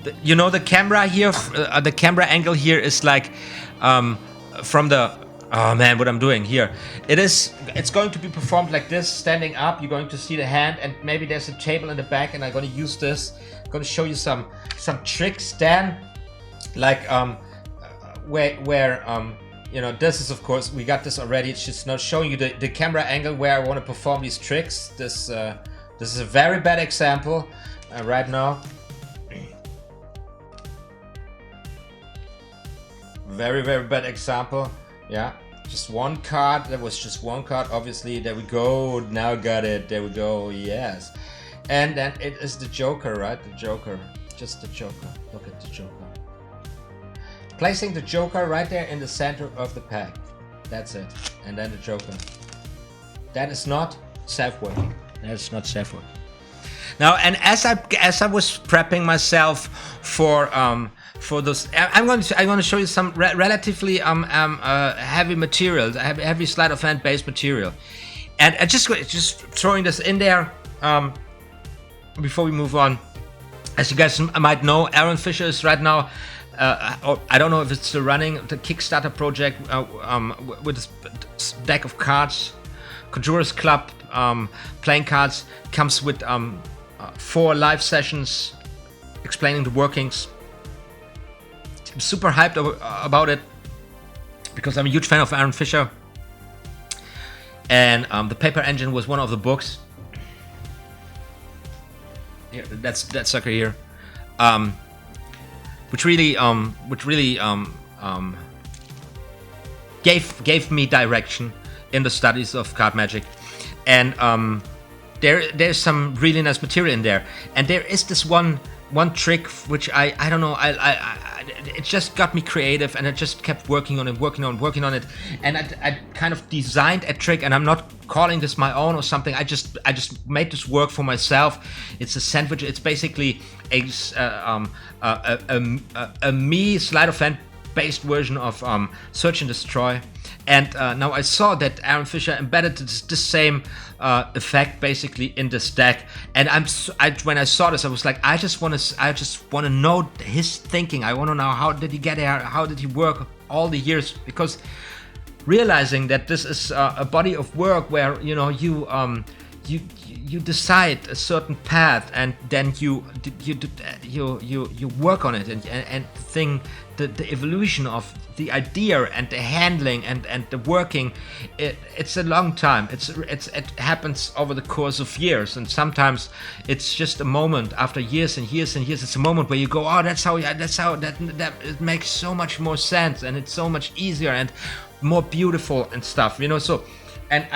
S1: the camera here, the camera angle here is like from the. Oh man, what I'm doing here. It's going to be performed like this, standing up. You're going to see the hand, and maybe there's a table in the back, and I'm going to use this. I'm going to show you some tricks then, like where this is, of course, we got this already. It's just not showing you the camera angle where I want to perform these tricks. This is a very bad example right now. Very, very bad example. Yeah, just one card. That was just one card. Obviously, there we go. Now got it. There we go. Yes. And then it is the Joker, right? The Joker. Just the Joker. Look at the Joker. Placing the Joker right there in the center of the pack. That's it. And then the Joker. That is not self-working. That is not self-working. Now, and as I was prepping myself for this, I'm going to show you some relatively heavy material, heavy sleight of hand based material, and just throwing this in there before we move on. As you guys might know, Aaron Fisher is right now. I don't know if it's still running the Kickstarter project with this deck of cards, Conjurers Club playing cards. Comes with 4 live sessions explaining the workings. I'm super hyped about it because I'm a huge fan of Aaron Fisher, and the Paper Engine was one of the books. Yeah, that's that sucker here, which really gave me direction in the studies of card magic, and there's some really nice material in there, and there is this one trick which I don't know, it just got me creative, and I just kept working on it, and I kind of designed a trick, and I'm not calling this my own or something. I just made this work for myself. It's a sandwich. It's basically a me sleight of hand based version of Search and Destroy. And now I saw that Aaron Fisher embedded the same effect basically in this deck, and when I saw this, I was like, I just want to know his thinking. I want to know, how did he get there? How did he work all the years? Because realizing that this is a body of work where you decide a certain path, and then you work on it, and the evolution of the idea and the handling and the working, it's a long time. It happens over the course of years, and sometimes it's just a moment after years and years and years. It's a moment where you go, oh, that's how that it makes so much more sense, and it's so much easier and more beautiful and stuff, so. And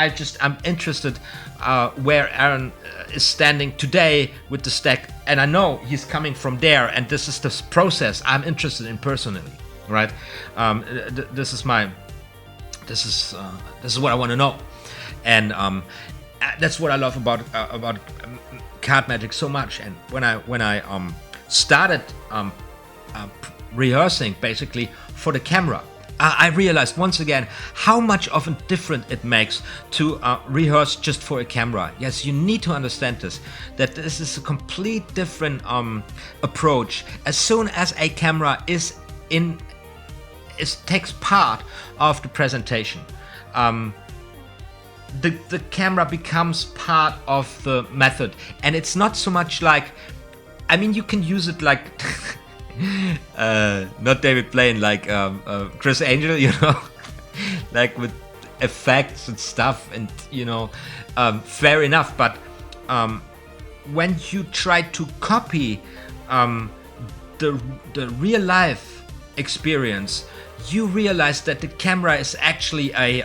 S1: I'm interested where Aaron is standing today with the stack, and I know he's coming from there, and this is the process I'm interested in personally, right? This is what I want to know, and that's what I love about card magic so much. And when I started rehearsing basically for the camera, I realized once again how much of a difference it makes to rehearse just for a camera. Yes, you need to understand this, that this is a complete different approach. As soon as a camera takes part of the presentation, the camera becomes part of the method, and it's not so much like, you can use it like not David Blaine, like Chris Angel, like with effects and stuff, and fair enough. But when you try to copy the real life experience, you realize that the camera is actually a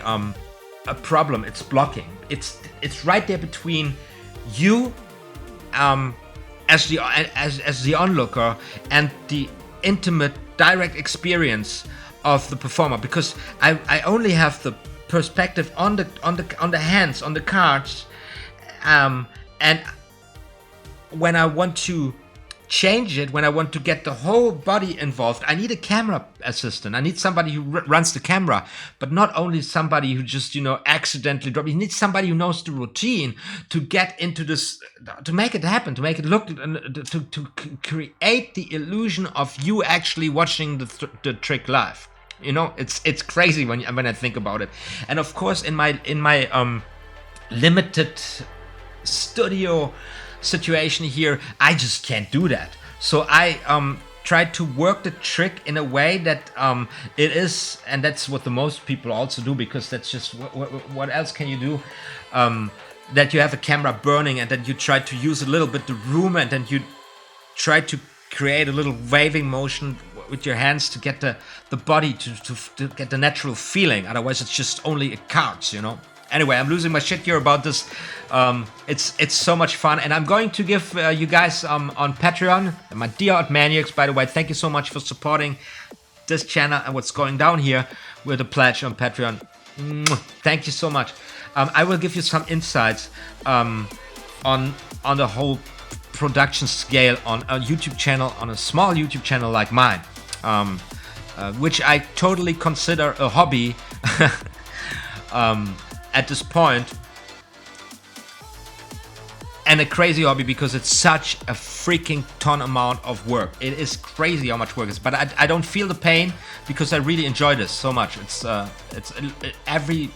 S1: problem. It's blocking. It's right there between you as the onlooker and the intimate direct experience of the performer, because I only have the perspective on the hands, on the cards, and when I want to change it, when I want to get the whole body involved, I need a camera assistant. I need somebody who runs the camera, but not only somebody who just, accidentally drop. You need somebody who knows the routine to get into this, to make it happen, to make it look, to create the illusion of you actually watching the trick live. It's crazy when I think about it. And of course, in my limited studio situation here, I just can't do that. So I try to work the trick in a way that it is, and that's what the most people also do, because that's just what else can you do, that you have a camera burning and then you try to use a little bit the room, and then you try to create a little waving motion with your hands to get the body to get the natural feeling. Otherwise it's just only cards. Anyway, I'm losing my shit here about this. It's so much fun, and I'm going to give you guys on Patreon, my dear OTHMARiUS, by the way, thank you so much for supporting this channel and what's going down here with a pledge on Patreon. Thank you so much. I will give you some insights on the whole production scale on a YouTube channel, on a small YouTube channel like mine, which I totally consider a hobby. At this point, and a crazy hobby, because it's such a freaking ton amount of work. It is crazy how much work it is, but I don't feel the pain because I really enjoy this so much. It's every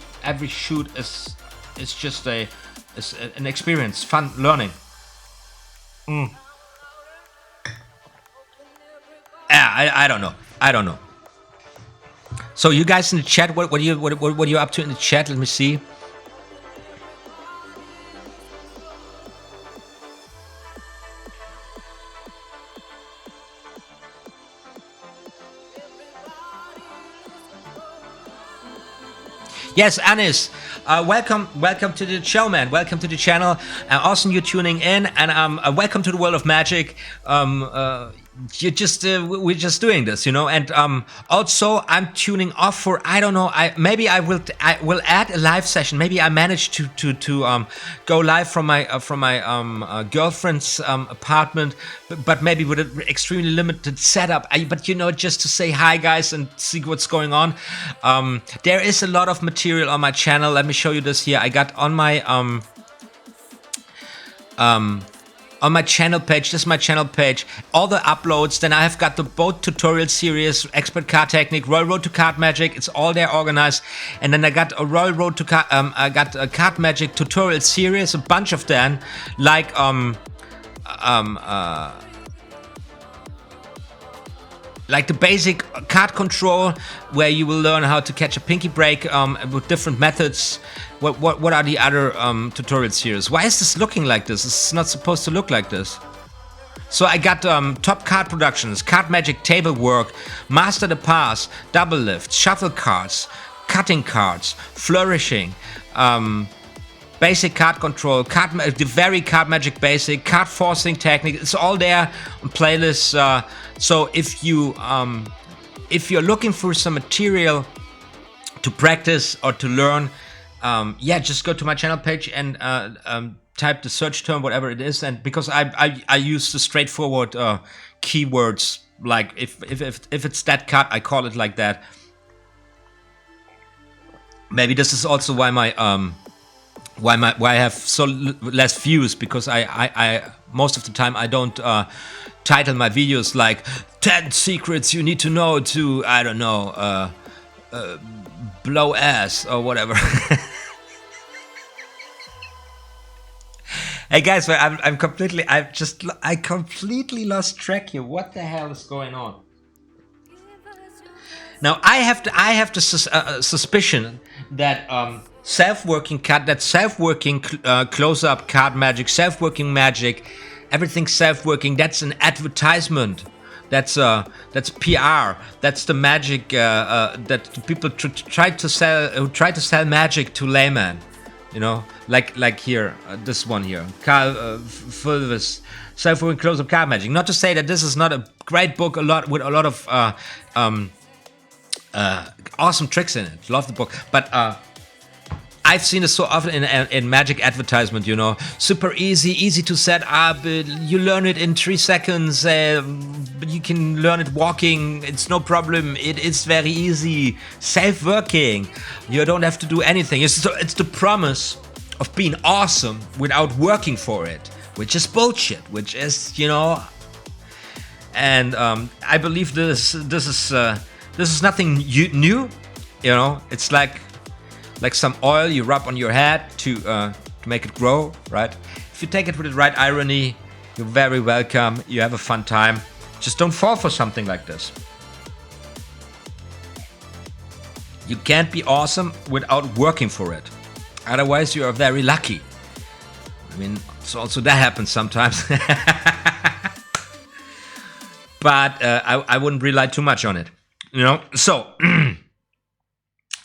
S1: shoot is just an experience, fun learning. I don't know. So you guys in the chat, what are you up to in the chat? Let me see. Yes, Anis, welcome to the show, man. Welcome to the channel. Awesome you tuning in, and welcome to the world of magic. We're just doing this, and also I'm tuning off for, I don't know, I will add a live session. Maybe I managed to go live from my girlfriend's apartment, but maybe with an extremely limited setup. But just to say hi, guys, and see what's going on. There is a lot of material on my channel. Let me show you this here. I got on my channel page, this is my channel page, all the uploads. Then I have got the both tutorial series, Expert Card Technique, Royal Road to Card Magic. It's all there organized. And then I got a Royal Road to Card, I got a Card Magic tutorial series, a bunch of them, like the basic card control, where you will learn how to catch a pinky break with different methods. What are the other tutorial series? Why is this looking like this? It's not supposed to look like this. So I got top card productions, card magic table work, master the pass, double lift, shuffle cards, cutting cards, flourishing, basic card control, the very card magic basic, card forcing technique. It's all there on playlists. So if you're looking for some material to practice or to learn, just go to my channel page and type the search term, whatever it is. And because I use the straightforward keywords, like if it's that card, I call it like that. Maybe this is also why I have so less views, because I most of the time I don't title my videos like 10 secrets you need to know to, I don't know, blow ass or whatever. Hey guys, I completely lost track here. What the hell is going on? Now I have the suspicion that self-working card, that self-working close-up card magic, self-working magic, everything self-working, that's an advertisement. That's PR. That's the magic that people try to sell magic to laymen. You know, like here, this one here, for this self-working close-up card magic. Not to say that this is not a great book, with a lot of awesome tricks in it. Love the book, but I've seen it so often in magic advertisement. You know, super easy to set up. You learn it in 3 seconds. You can learn it walking. It's no problem. It is very easy. Self-working. You don't have to do anything. It's the promise of being awesome without working for it, which is bullshit. Which is, you know, and I believe this is nothing new. You know, it's like some oil you rub on your head to make it grow, right? If you take it with the right irony, you're very welcome. You have a fun time. Just don't fall for something like this. You can't be awesome without working for it. Otherwise, you are very lucky. I mean, so also that happens sometimes. But I wouldn't rely too much on it. You know, so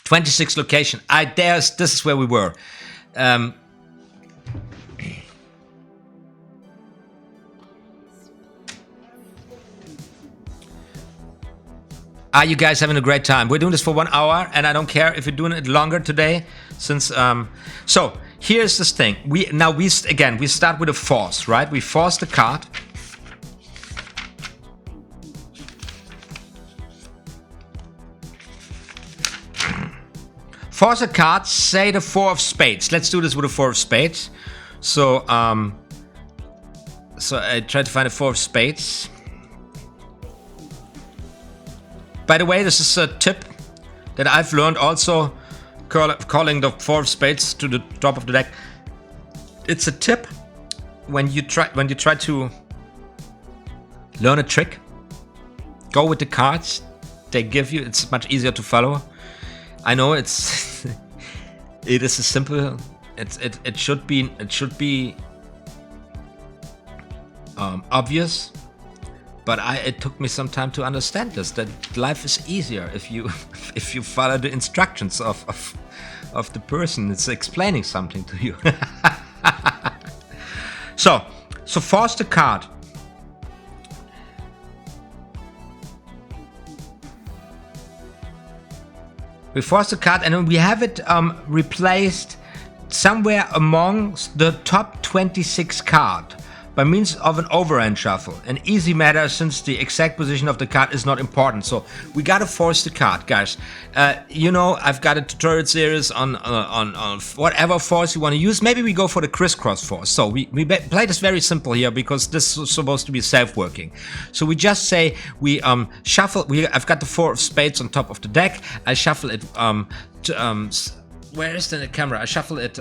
S1: 26 location. This is where we were. Are you guys having a great time? We're doing this for 1 hour, and I don't care if you're doing it longer today. Since so here's this thing. We start with a force, right? We force the card. Force a card, say the 4 of spades. Let's do this with a 4 of spades. So I try to find a 4 of spades. By the way, this is a tip that I've learned also, calling the 4 of spades to the top of the deck. It's a tip when you try to learn a trick. Go with the cards they give you. It's much easier to follow. I know it is a simple. It should be obvious, but it took me some time to understand this. That life is easier if you follow the instructions of the person that's explaining something to you. So force the card. We force the card and then we have it replaced somewhere among the top 26 card by means of an overhand shuffle. An easy matter since the exact position of the card is not important. So we gotta force the card, guys. You know, I've got a tutorial series on whatever force you want to use. Maybe we go for the crisscross force. So we play this very simple here because this is supposed to be self-working. So we just say we shuffle. I've got the 4 of spades on top of the deck. I shuffle it where is the camera? I shuffle it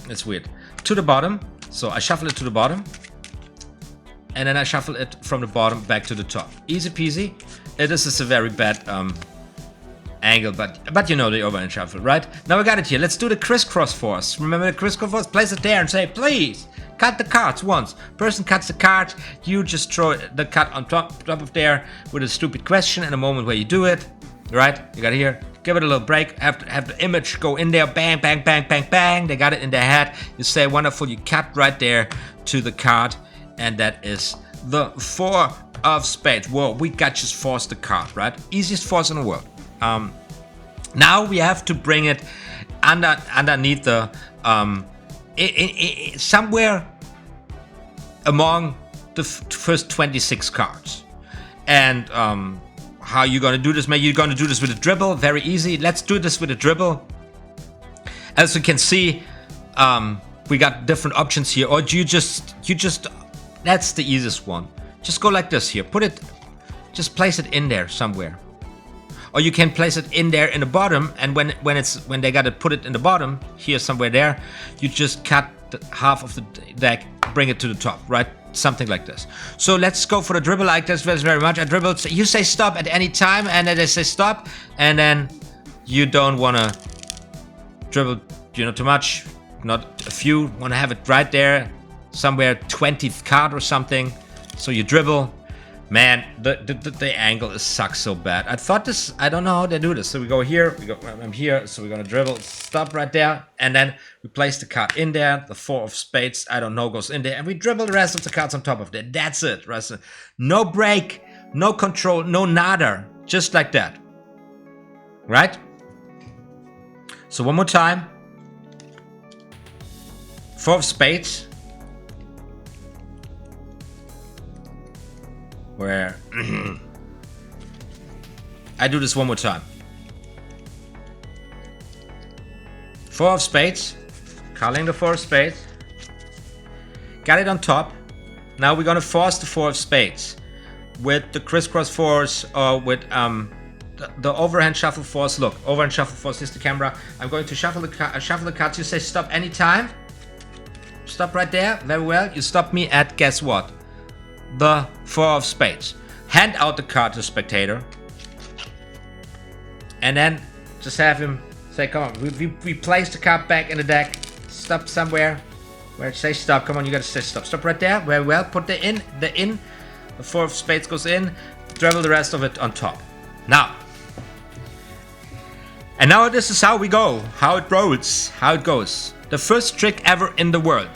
S1: it's weird, to the bottom. So I shuffle it to the bottom, and then I shuffle it from the bottom back to the top. Easy peasy. This is a very bad angle, but you know the overhand shuffle, right? Now we got it here. Let's do the crisscross force. Remember the crisscross force? Place it there and say, please, cut the cards once. Person cuts the card, you just throw the cut on top of there with a stupid question in a moment where you do it, right? You got it here. Give it a little break, have the image go in there, bang, bang, bang, bang, bang. They got it in their head. You say, wonderful, you cut right there to the card, and that is the 4 of spades. Whoa, we got just forced the card, right? Easiest force in the world. Now we have to bring it underneath the, somewhere among the first 26 cards. And, how you gonna do this? Maybe you're gonna do this with a dribble. Very easy. Let's do this with a dribble. As you can see, we got different options here. Or you just that's the easiest one. Just go like this here. Just place it in there somewhere. Or you can place it in there in the bottom, and when they gotta put it in the bottom here somewhere there, you just cut half of the deck, bring it to the top, right? Something like this. So let's go for the dribble. I like this very much. I dribble. You say stop at any time, and then they say stop, and then you don't want to dribble, you know, too much. Not a few. Want to have it right there, somewhere 20th card or something. So you dribble, Man, the angle sucks so bad. I thought this, I don't know how they do this. So we go here, I'm here, so we're gonna dribble, stop right there, and then we place the card in there, the 4 of spades, I don't know, goes in there, and we dribble the rest of the cards on top of that. That's it, right? No break, no control, no nada, just like that. Right? So one more time. 4 of spades. Where I do this one more time. 4 of spades, calling the 4 of spades, got it on top. Now we're gonna force the 4 of spades with the crisscross force or with the overhand shuffle force. Look, overhand shuffle force is the camera. I'm going to shuffle the cards. You say stop anytime. Stop right there. Very well. You stop me at, guess what? The 4 of spades. Hand out the card to the spectator. And then just have him say, come on, we place the card back in the deck. Stop somewhere. Where it says stop. Come on, you gotta say stop. Stop right there. Very well. Put the 4 of spades goes in. Dribble the rest of it on top. Now. And now this is how we go. How it rolls. How it goes. The first trick ever in the world.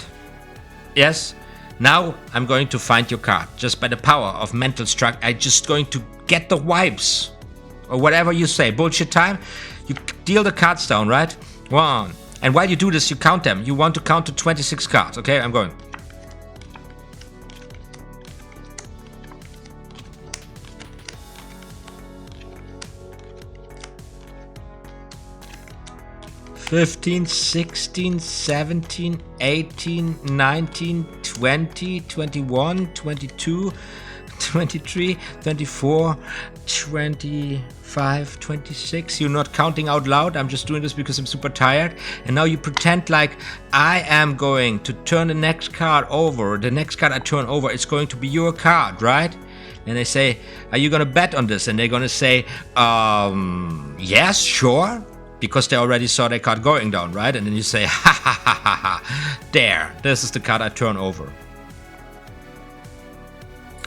S1: Yes. Now I'm going to find your card. Just by the power of mental struck, I'm just going to get the vibes. Or whatever you say. Bullshit time. You deal the cards down, right? 1. And while you do this, you count them. You want to count to 26 cards. Okay, I'm going. $15, $16, $17, $18, $19, $20, $21, $22, $23, $24, $25, $26. You're not counting out loud. I'm just doing this because I'm super tired. And now you pretend like I am going to turn the next card over. The next card I turn over is going to be your card, right? And they say, are you going to bet on this? And they're going to say, yes, sure. Because they already saw their card going down, right? And then you say, ha ha ha ha ha. There, this is the card I turn over.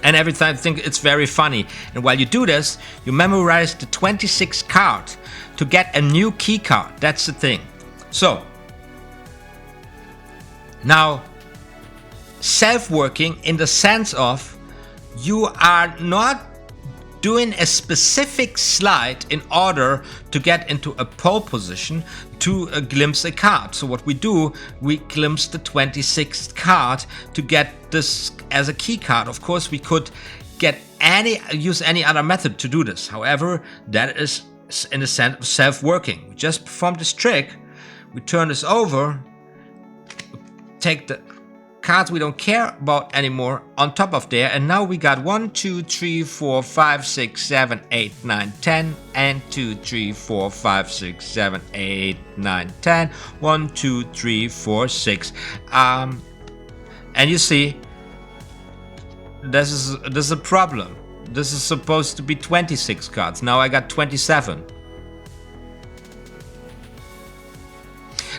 S1: And every time I think it's very funny. And while you do this, you memorize the 26th card to get a new key card. That's the thing. So, now, self-working in the sense of you are not doing a specific slide in order to get into a pole position to glimpse a card. So what we do, we glimpse the 26th card to get this as a key card. Of course, we could use any other method to do this. However, that is in the sense of self-working. We just perform this trick. We turn this over, take the cards we don't care about anymore on top of there, and now we got 1, 2, 3, 4, 5, 6, 7, 8, 9, 10, and 2, 3, 4, 5, 6, 7, 8, 9, 10, 1, 2, 3, 4, 6. And you see, this is a problem. This is supposed to be 26 cards. Now I got 27.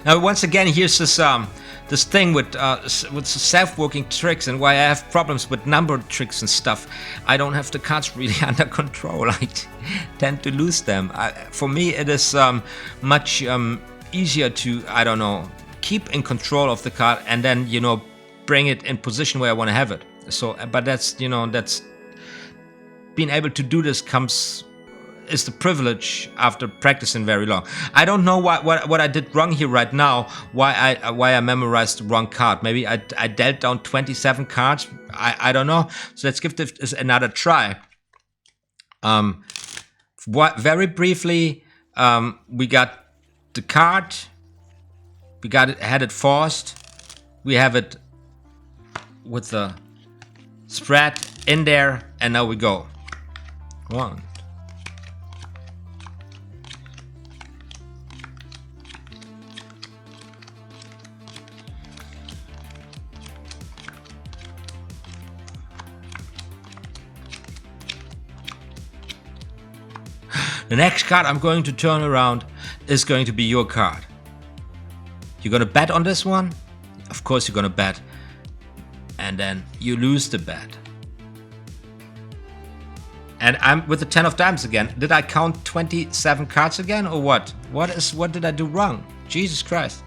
S1: Now once again, here's this thing with self-working tricks and why I have problems with numbered tricks and stuff. I don't have the cards really under control. I tend to lose them. For me, it is much easier to, I don't know, keep in control of the card and then, you know, bring it in position where I want to have it. So, but that's, you know, that's being able to do this is the privilege after practicing very long. I don't know what I did wrong here right now, why I memorized the wrong card. Maybe I dealt down 27 cards. I don't know. So let's give this another try. Very briefly, we got the card. We had it forced. We have it with the spread in there, and now we go. 1. The next card I'm going to turn around is going to be your card. You're going to bet on this one? Of course you're going to bet. And then you lose the bet. And I'm with the 10 of diamonds again. Did I count 27 cards again or what? What did I do wrong? Jesus Christ.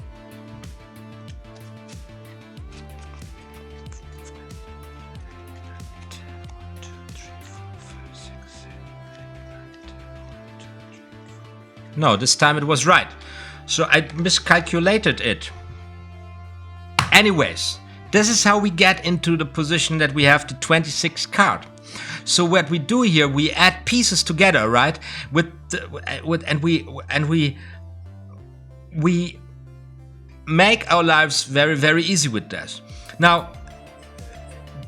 S1: No, this time it was right. So I miscalculated it. Anyways, this is how we get into the position that we have the 26 card. So what we do here, we add pieces together, right? And we make our lives very, very easy with this. Now,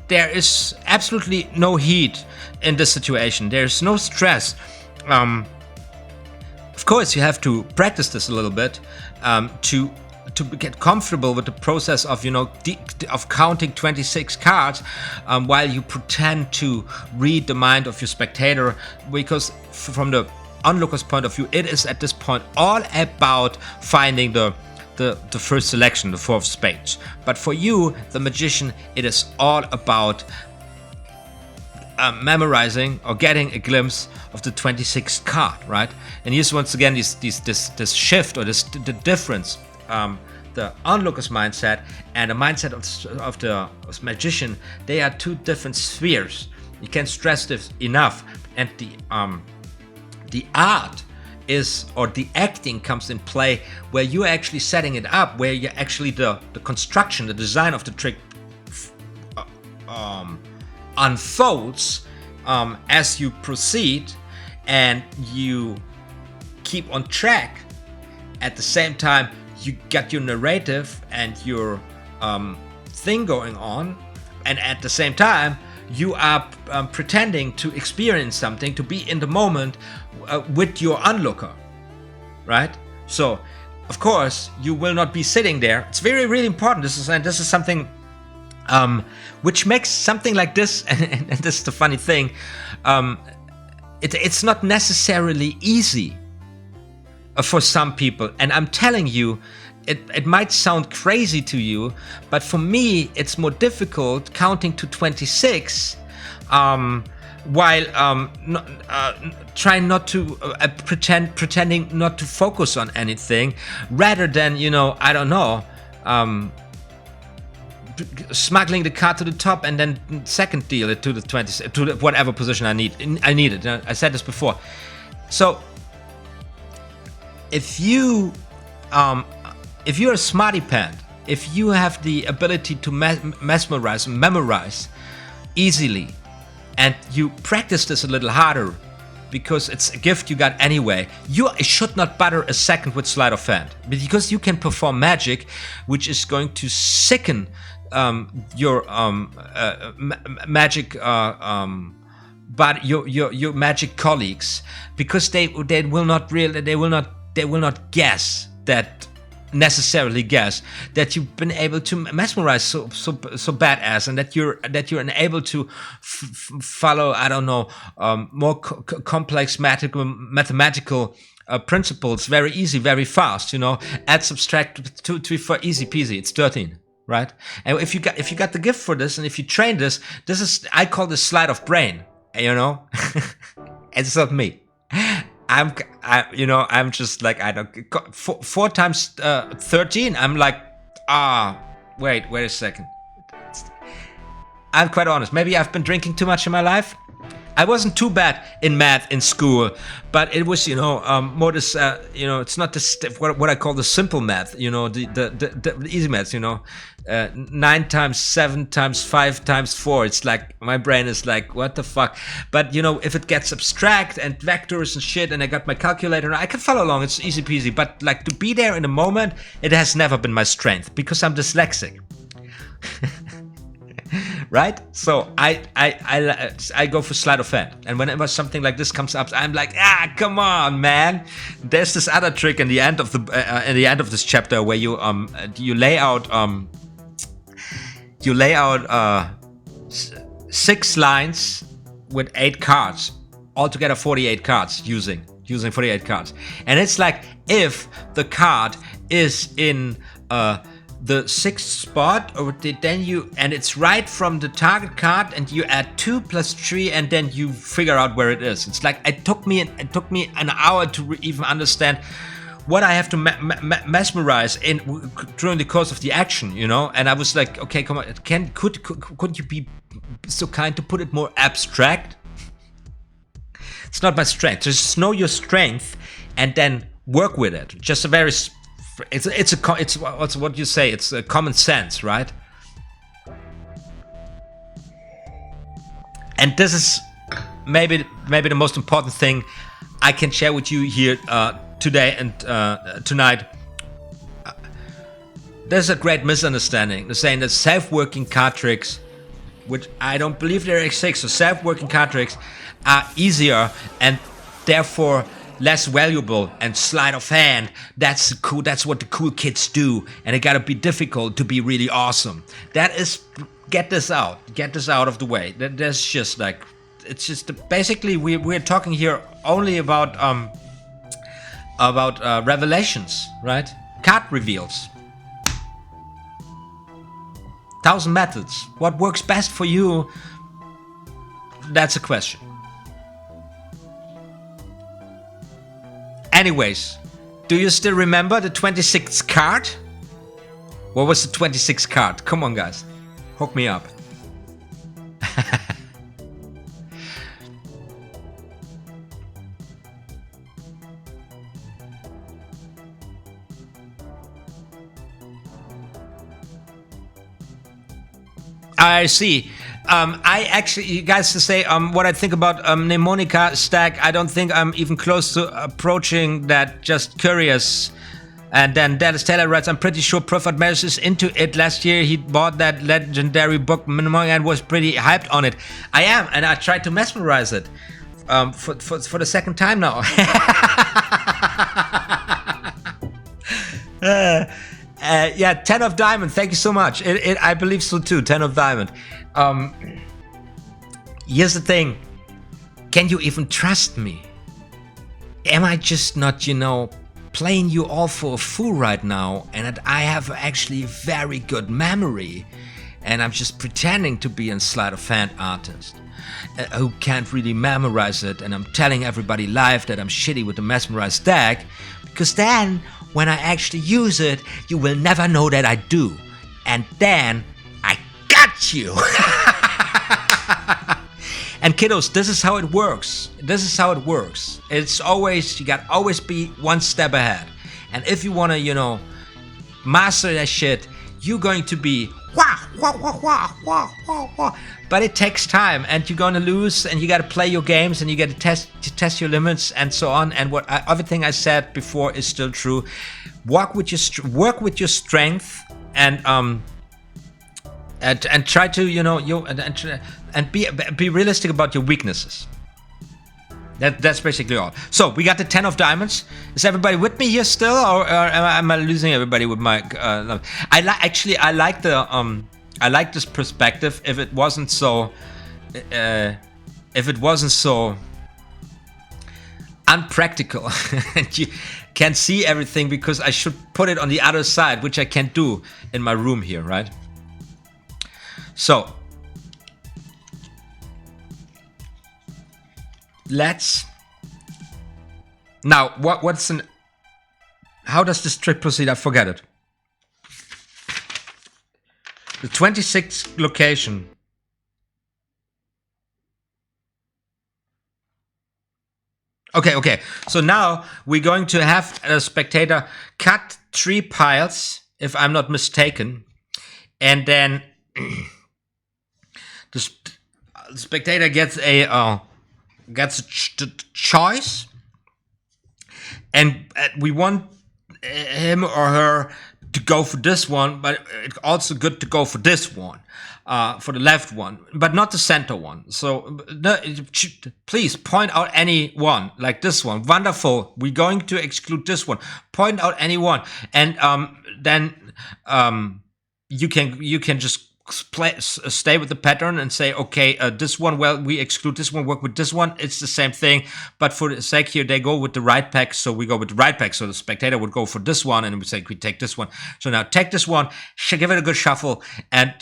S1: there is absolutely no heat in this situation. There's no stress. Of course, you have to practice this a little bit to get comfortable with the process of, you know, of counting 26 cards while you pretend to read the mind of your spectator, because from the onlooker's point of view, it is at this point all about finding the first selection, the 4 of spades. But for you, the magician, it is all about memorizing or getting a glimpse of the 26th card, right? And here's once again this shift or the difference. The onlooker's mindset and the mindset of the magician, they are two different spheres. You can't stress this enough. And the art is, or the acting comes in play, where you're actually setting it up, where you actually the construction, the design of the trick unfolds as you proceed, and you keep on track. At the same time, you got your narrative and your thing going on, and at the same time you are pretending to experience something, to be in the moment with your onlooker, right? So of course you will not be sitting there. It's very, really important. This is something which makes something like this, and this is the funny thing, it's not necessarily easy for some people. And I'm telling you, it might sound crazy to you, but for me it's more difficult counting to 26 while trying not to pretending not to focus on anything, rather than, you know, I don't know, smuggling the card to the top and then second deal it to the 20, to the whatever position I need it. I said this before. So if you're a smarty pant, if you have the ability to memorize easily, and you practice this a little harder, because it's a gift you got anyway, you should not bother a second with sleight of hand, because you can perform magic which is going to sicken your magic but your magic colleagues, because they will not guess that, necessarily guess that you've been able to mesmerize so badass, and that you're unable to follow, I don't know, more complex mathematical principles very easy, very fast. You know, add, subtract, 2, 3, 4, easy peasy. It's 13, right? And if you got the gift for this, and if you train this is, I call this sleight of brain. You know, it's not me. I'm just like, I don't, 4 times 13. I'm like, wait a second. I'm quite honest. Maybe I've been drinking too much in my life. I wasn't too bad in math in school, but it was, more this, it's not this, what I call the simple math, the easy maths, 9 times 7 times 5 times 4. It's like, my brain is like, what the fuck? But, if it gets abstract and vectors and shit, and I got my calculator, I can follow along, it's easy peasy. But like, to be there in the moment, it has never been my strength, because I'm dyslexic. Right? So I go for sleight of hand, and whenever something like this comes up, I'm like, come on, man. There's this other trick in the end of this chapter where you lay out 6 lines with 8 cards, altogether 48 cards, using 48 cards, and it's like, if the card is in the sixth spot, and it's right from the target card, and you add 2 plus 3, and then you figure out where it is. It's like it took me an hour to even understand what I have to mesmerize during the course of the action, you know. And I was like, okay, come on, could you be so kind to put it more abstract? It's not my strength. Just know your strength and then work with it. Just a very, it's what you say. It's a common sense, right? And this is maybe the most important thing I can share with you here today and tonight. There's a great misunderstanding. They're saying that self-working card tricks, which I don't believe there exist, so self-working card tricks are easier and therefore less valuable, and sleight of hand, that's cool, that's what the cool kids do, and it gotta be difficult to be really awesome. That is, get this out of the way. That's just like, it's just basically we're talking here only about revelations, right? Card reveals. 1,000 methods. What works best for you? That's a question. Anyways, do you still remember the 26th card? What was the 26th card? Come on, guys. Hook me up. I see. I actually, you guys, to say what I think about mnemonica stack, I don't think I'm even close to approaching that. Just curious. And then Dallas Taylor writes, I'm pretty sure Prof. OTHMARiUS is into it. Last year he bought that legendary book mnemonica and was pretty hyped on it. I am, and I tried to mesmerize it for the second time now. Yeah, 10 of diamond. Thank you so much. I believe so too. 10 of diamond. Here's the thing. Can you even trust me? Am I just not, playing you all for a fool right now, and that I have actually very good memory, and I'm just pretending to be a sleight of hand artist who can't really memorize it, and I'm telling everybody live that I'm shitty with the mesmerized deck, because then when I actually use it, you will never know that I do. And then I got you. And kiddos, this is how it works. It's always, you gotta always be one step ahead. And if you wanna, master that shit, you're going to be wah, wah, wah, wah, wah, wah, wah. But it takes time, and you're gonna lose, and you gotta play your games, and you gotta test your limits, and so on. And everything I said before is still true. Work with your strength, and try to and be realistic about your weaknesses. That's basically all. So we got the 10 of diamonds. Is everybody with me here still, or am I losing everybody with my? I like this perspective. If it wasn't so unpractical, and you can't see everything because I should put it on the other side, which I can't do in my room here, right? So let's now. How does this trick proceed? I forget it. The 26th location. Okay. So now we're going to have a spectator cut 3 piles, if I'm not mistaken, and then the spectator gets a choice, and we want him or her to go for this one, but it's also good to go for this one, for the left one, but not the center one. So please point out any one, like this one. Wonderful. We're going to exclude this one. Point out any one, and then you can just stay with the pattern and say, okay, this one, well, we exclude this one, work with this one. It's the same thing, but for the sake here, they go with the right pack, so we go with the right pack. So the spectator would go for this one, and we say we take this one. So now take this one, give it a good shuffle, and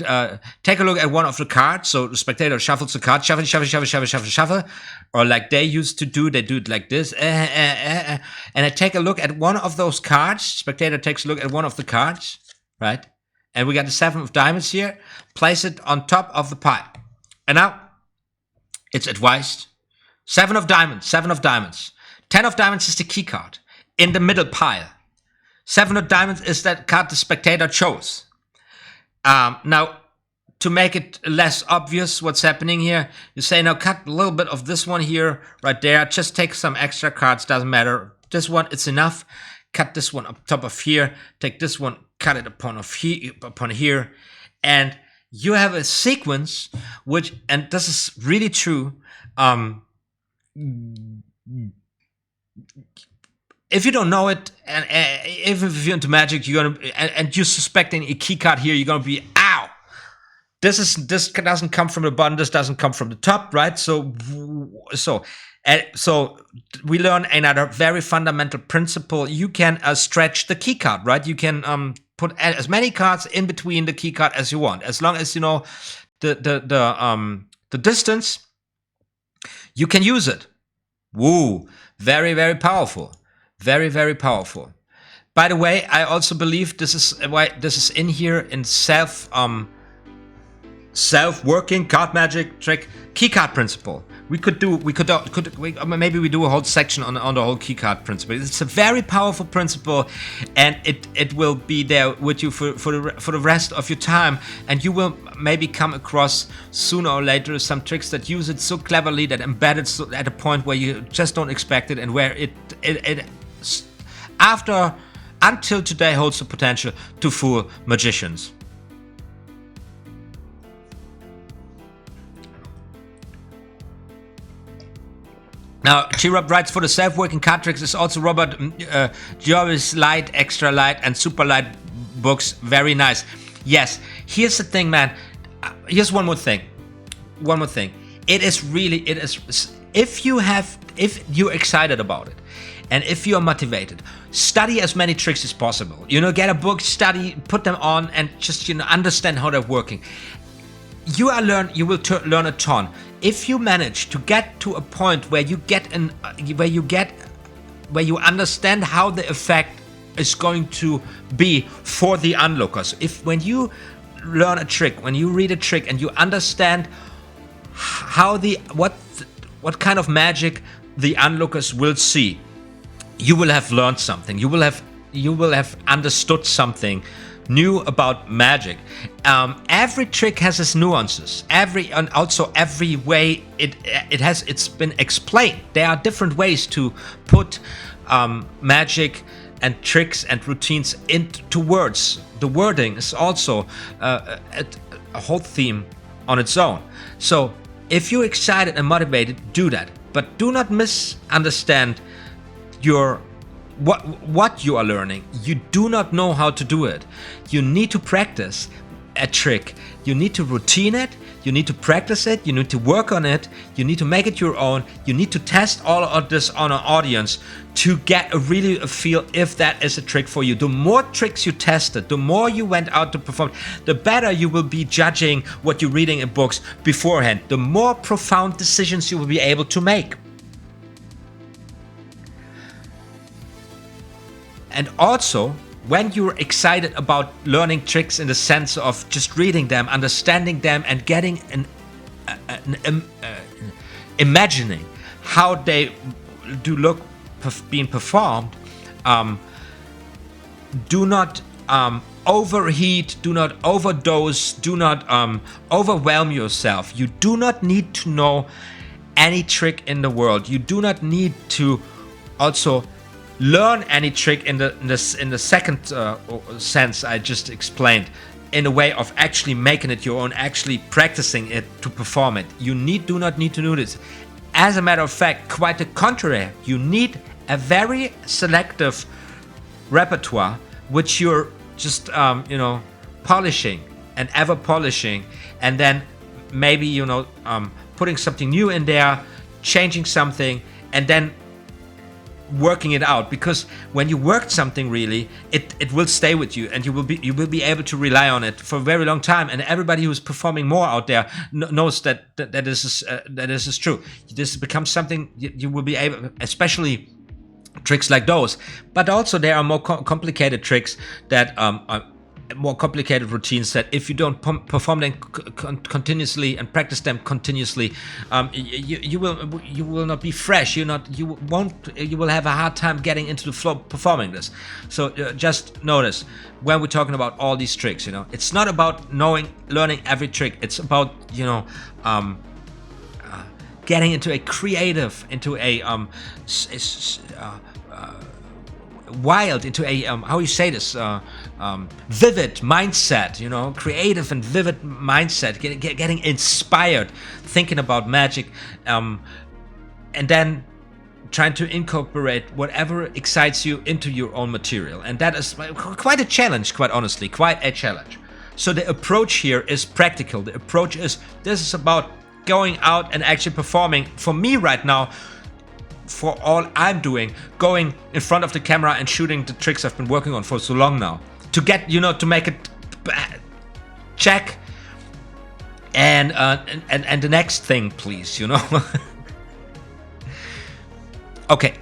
S1: take a look at one of the cards. So the spectator shuffles the card, shuffle, shuffle, shuffle, shuffle, shuffle, shuffle, or like they used to do, they do it like this, and I take a look at one of those cards. Spectator takes a look at one of the cards, right? And we got the 7 of diamonds here. Place it on top of the pile. And now, it's advised. 7 of diamonds, 7 of diamonds. 10 of diamonds is the key card in the middle pile. 7 of diamonds is that card the spectator chose. Now, to make it less obvious what's happening here, you say, now cut a little bit of this one here, right there. Just take some extra cards, doesn't matter. This one, it's enough. Cut this one up top of here. Take this one, cut it upon here, and you have a sequence which, and this is really true, if you don't know it, and if you're into magic, you're gonna, and you're suspecting a key card here, you're gonna be, ow, this doesn't come from the bottom, this doesn't come from the top, right? So we learn another very fundamental principle. You can stretch the key card, right? You can put as many cards in between the key card as you want, as long as you know the distance. You can use it. Woo! Very, very powerful. Very, very powerful. By the way, I also believe this is why this is in here in self-working card magic trick key card principle. Maybe we do a whole section on the whole key card principle. It's a very powerful principle, and it will be there with you for the rest of your time, and you will maybe come across sooner or later some tricks that use it so cleverly, that embed it so at a point where you just don't expect it, and where it until today holds the potential to fool magicians. Now, G-Rob writes, for the self-working card tricks is also Robert Jarvis Light, Extra Light, and Super Light books. Very nice. Yes, here's the thing, man. Here's one more thing. It is, if you're excited about it, and if you're motivated, study as many tricks as possible. Get a book, study, put them on, and just, understand how they're working. You will learn a ton. If you manage to get to a point where you understand how the effect is going to be for the onlookers. When you learn a trick, when you read a trick, and you understand how what kind of magic the onlookers will see, you will have learned something. You will have understood something new about magic. Every trick has its nuances. Every way it's been explained. There are different ways to put magic and tricks and routines into words. The wording is also a whole theme on its own. So if you're excited and motivated, do that. But do not misunderstand what you are learning. You do not know how to do it. You need to practice a trick. You need to routine it. You need to practice it. You need to work on it. You need to make it your own. You need to test all of this on an audience to get a feel if that is a trick for you. The more tricks you tested, the more you went out to perform, the better you will be judging what you're reading in books beforehand. The more profound decisions you will be able to make. And also, when you're excited about learning tricks in the sense of just reading them, understanding them, and getting imagining how they do look being performed, do not overheat, do not overdose, do not overwhelm yourself. You do not need to know any trick in the world. You do not need to also learn any trick in the second sense I just explained, in a way of actually making it your own, actually practicing it to perform it. You do not need to do this. As a matter of fact, quite the contrary, you need a very selective repertoire which you're just polishing and ever polishing, and then maybe, you know, putting something new in there, changing something, and then working it out. Because when you work something really, it will stay with you, and you will be able to rely on it for a very long time. And everybody who's performing more out there knows that this is true. This becomes something you will be able, especially tricks like those. But also there are more complicated tricks that are more complicated routines that if you don't perform them continuously and practice them continuously, you will not be fresh. You will have a hard time getting into the flow performing this. So just notice when we're talking about all these tricks, you know, it's not about learning every trick. It's about, you know, getting into a creative, into a wild, into a how you say this, vivid mindset, you know, creative and vivid mindset, getting inspired, thinking about magic, and then trying to incorporate whatever excites you into your own material. And that is quite a challenge, quite honestly, quite a challenge. So the approach here is practical. The approach is, this is about going out and actually performing. For me right now, for all I'm doing, going in front of the camera and shooting the tricks I've been working on for so long now, to get, you know, to make it check, and the next thing, please, you know. Okay,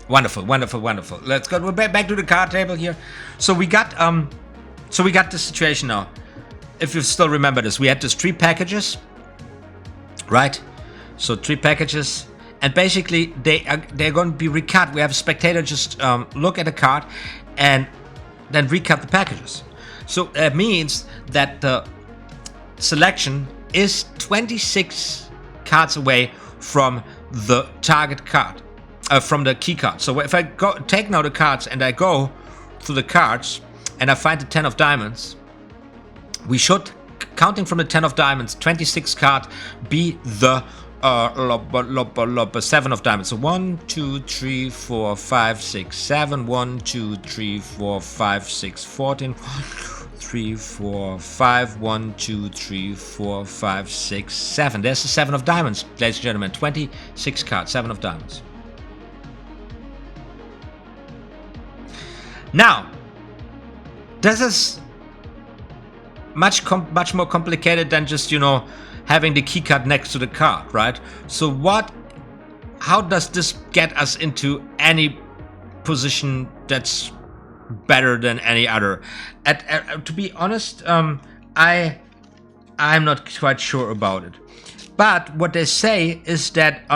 S1: wonderful. Let's go back to the card table here. So we got this situation now. If you still remember this, we had these 3 packages, right? So 3 packages, and basically they're going to be recut. We have a spectator just look at a card and then recut the packages. So that means that the selection is 26 cards away from the target card, from the key card. So if I take now the cards and I go through the cards and I find the 10 of diamonds, we should, counting from the 10 of diamonds, 26 card be the 7 of diamonds. So 1, 2, 3, 4, 5, 6, 7. 1, 2, 3, 4, 5, 6, 14. 3, 4, 5. 1, 2, 3, 4, 5, 6, 7. There's the 7 of diamonds, ladies and gentlemen. 26 cards, 7 of diamonds. Now, this is much more complicated than just, you know, having the key card next to the card, right? So how does this get us into any position that's better than any other? To be honest, I'm not quite sure about it. But what they say is that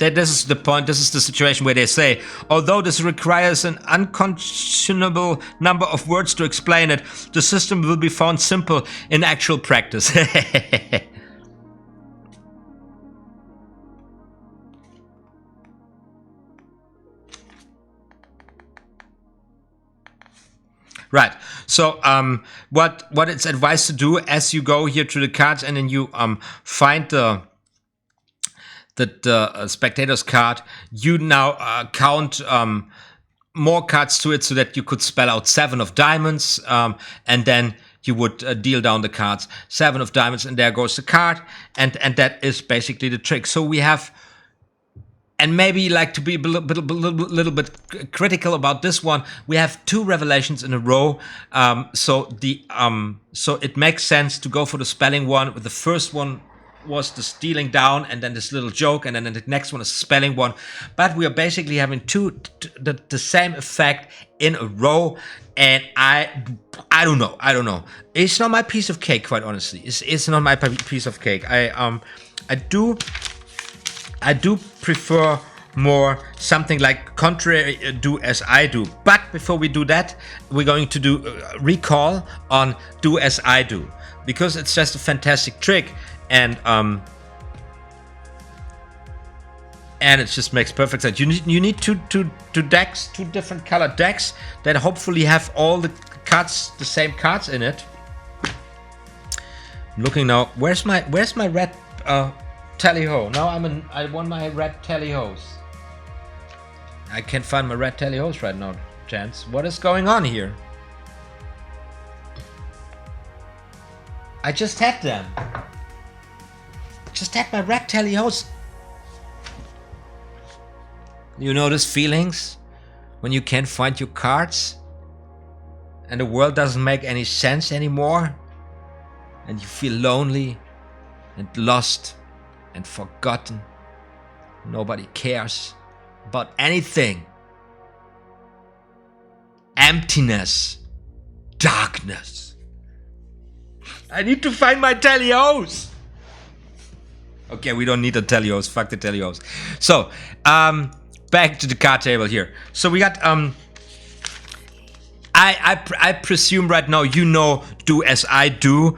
S1: this is the point, this is the situation where they say, although this requires an unconscionable number of words to explain it, the system will be found simple in actual practice. Right. So what it's advised to do as you go here to the cards and then you find the spectator's card, you now count more cards to it so that you could spell out 7 of diamonds, and then you would deal down the cards. 7 of diamonds, and there goes the card, and that is basically the trick. So we have, and maybe like to be a little bit critical about this one, we have 2 revelations in a row. So it makes sense to go for the spelling one. With the first one was the stealing down, and then this little joke, and then the next one is the spelling one. But we are basically having the same effect in a row, and I don't know. It's not my piece of cake, quite honestly. It's not my piece of cake. I do prefer more something like contrary do as I do. But before we do that, we're going to do recall on do as I do, because it's just a fantastic trick. And it just makes perfect sense. You need two decks, 2 different colored decks that hopefully have all the cards, the same cards in it. I'm looking now. Where's my red tally-ho? Now I want my red tally-hos. I can't find my red tally-hos right now, Chance. What is going on here? I just had them. Just had my red tally-hos. You know those feelings when you can't find your cards and the world doesn't make any sense anymore, and you feel lonely and lost and forgotten. Nobody cares about anything. Emptiness, darkness. I need to find my tally-hos. Okay, we don't need the tally-hos. Fuck the tally-hos. So, back to the card table here. So we got I presume right now you know do as I do.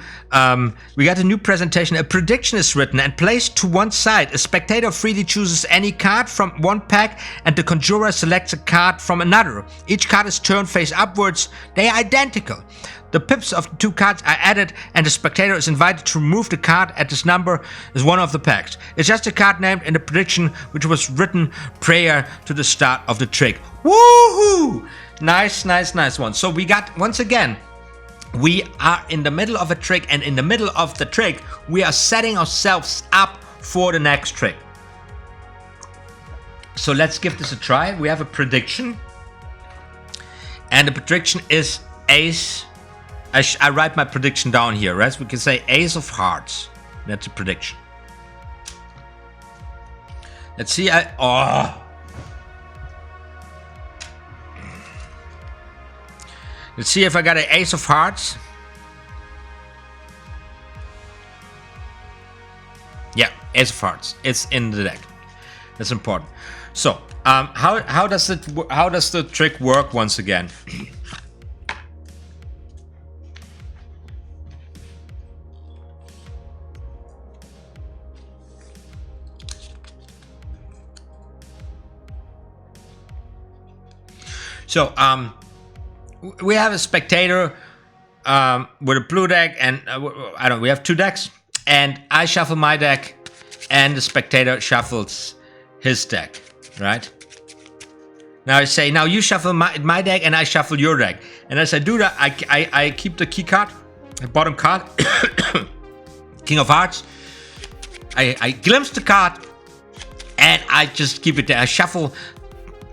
S1: We got a new presentation. A prediction is written and placed to one side. A spectator freely chooses any card from one pack and the conjurer selects a card from another. Each card is turned face upwards. They are identical. The pips of the two cards are added and the spectator is invited to remove the card at this number as one of the packs. It's just a card named in the prediction which was written prior to the start of the trick. Woohoo! Nice, nice, nice one. So we got, once again, we are in the middle of a trick, and in the middle of the trick, we are setting ourselves up for the next trick. So let's give this a try. We have a prediction, and the prediction is ace. I write my prediction down here, right? So we can say ace of hearts. That's a prediction. Let's see. Let's see if I got an ace of hearts. Yeah, ace of hearts. It's in the deck. That's important. So, how does the trick work once again? So, we have a spectator with a blue deck, and we have two decks, and I shuffle my deck, and the spectator shuffles his deck, right? Now I say, now you shuffle my deck, and I shuffle your deck, and as I do that, I keep the key card, the bottom card, King of Hearts. I glimpse the card, and I just keep it there. I shuffle